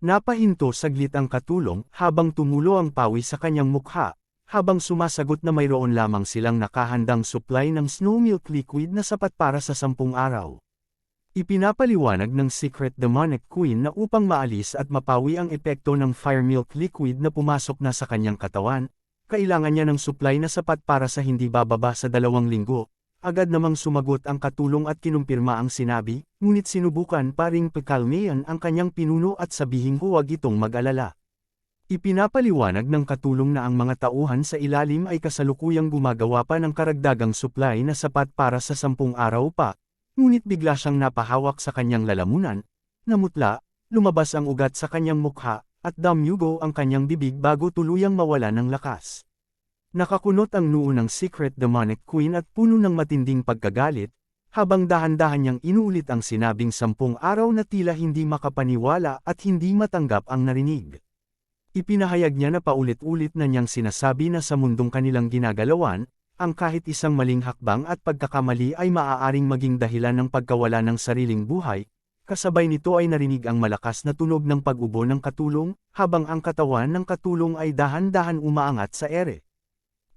Napahinto saglit ang katulong habang tumulo ang pawis sa kanyang mukha, habang sumasagot na mayroon lamang silang nakahandang supply ng snow milk liquid na sapat para sa 10 araw. Ipinapaliwanag ng Secret Demonic Queen na upang maalis at mapawi ang epekto ng fire milk liquid na pumasok na sa kanyang katawan, kailangan niya ng supply na sapat para sa hindi bababa sa 2 linggo. Agad namang sumagot ang katulong at kinumpirma ang sinabi, ngunit sinubukan pa ring pakalmayan ang kanyang pinuno at sabihing huwag itong mag-alala. Ipinapaliwanag ng katulong na ang mga tauhan sa ilalim ay kasalukuyang gumagawa pa ng karagdagang supply na sapat para sa 10 araw pa, ngunit bigla siyang napahawak sa kanyang lalamunan, namutla, lumabas ang ugat sa kanyang mukha, at damyugo ang kanyang bibig bago tuluyang mawala ng lakas. Nakakunot ang noo ng Secret Demonic Queen at puno ng matinding pagkagalit, habang dahan-dahan niyang inuulit ang sinabing 10 araw na tila hindi makapaniwala at hindi matanggap ang narinig. Ipinahayag niya na paulit-ulit na niyang sinasabi na sa mundong kanilang ginagalawan, ang kahit isang maling hakbang at pagkakamali ay maaaring maging dahilan ng pagkawala ng sariling buhay, kasabay nito ay narinig ang malakas na tunog ng pag-ubo ng katulong, habang ang katawan ng katulong ay dahan-dahan umaangat sa ere.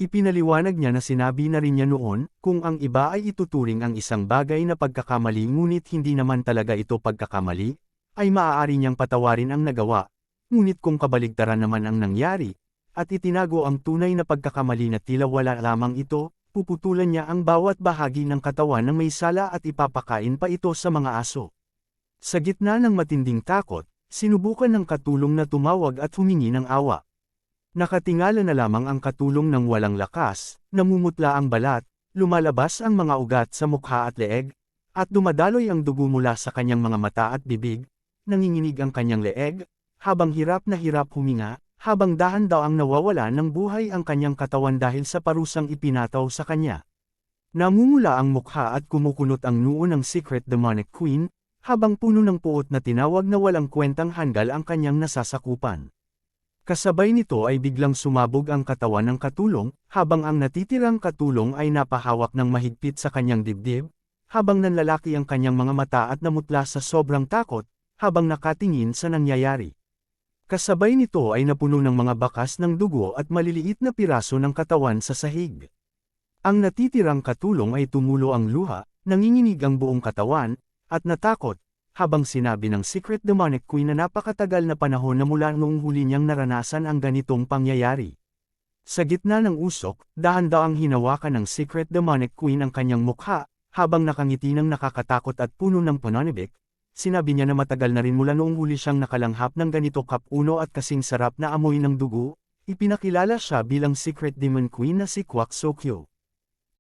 Ipinaliwanag niya na sinabi na rin niya noon, kung ang iba ay ituturing ang isang bagay na pagkakamali ngunit hindi naman talaga ito pagkakamali, ay maaari niyang patawarin ang nagawa. Ngunit kung kabaligtaran naman ang nangyari, at itinago ang tunay na pagkakamali na tila wala lamang ito, puputulan niya ang bawat bahagi ng katawan ng may sala at ipapakain pa ito sa mga aso. Sa gitna ng matinding takot, sinubukan ng katulong na tumawag at humingi ng awa. Nakatingala na lamang ang katulong ng walang lakas, namumutla ang balat, lumalabas ang mga ugat sa mukha at leeg, at dumadaloy ang dugo mula sa kanyang mga mata at bibig, nanginginig ang kanyang leeg, habang hirap na hirap huminga, habang dahan-daang nawawala ng buhay ang kanyang katawan dahil sa parusang ipinataw sa kanya. Namumula ang mukha at kumukunot ang noo ng Secret Demonic Queen, habang puno ng puot na tinawag na walang kwentang hanggal ang kanyang nasasakupan. Kasabay nito ay biglang sumabog ang katawan ng katulong, habang ang natitirang katulong ay napahawak ng mahigpit sa kanyang dibdib, habang nanlalaki ang kanyang mga mata at namutla sa sobrang takot, habang nakatingin sa nangyayari. Kasabay nito ay napuno ng mga bakas ng dugo at maliliit na piraso ng katawan sa sahig. Ang natitirang katulong ay tumulo ang luha, nanginginig ang buong katawan, at natakot, habang sinabi ng Secret Demonic Queen na napakatagal na panahon na mula noong huli niyang naranasan ang ganitong pangyayari. Sa gitna ng usok, dahan-daang hinawakan ng Secret Demonic Queen ang kanyang mukha, habang nakangiti ng nakakatakot at puno ng pananibik. Sinabi niya na matagal na rin mula noong huli siyang nakalanghap ng ganito kapuno at kasing sarap na amoy ng dugo, ipinakilala siya bilang Secret Demon Queen na si Kwak Sokyo.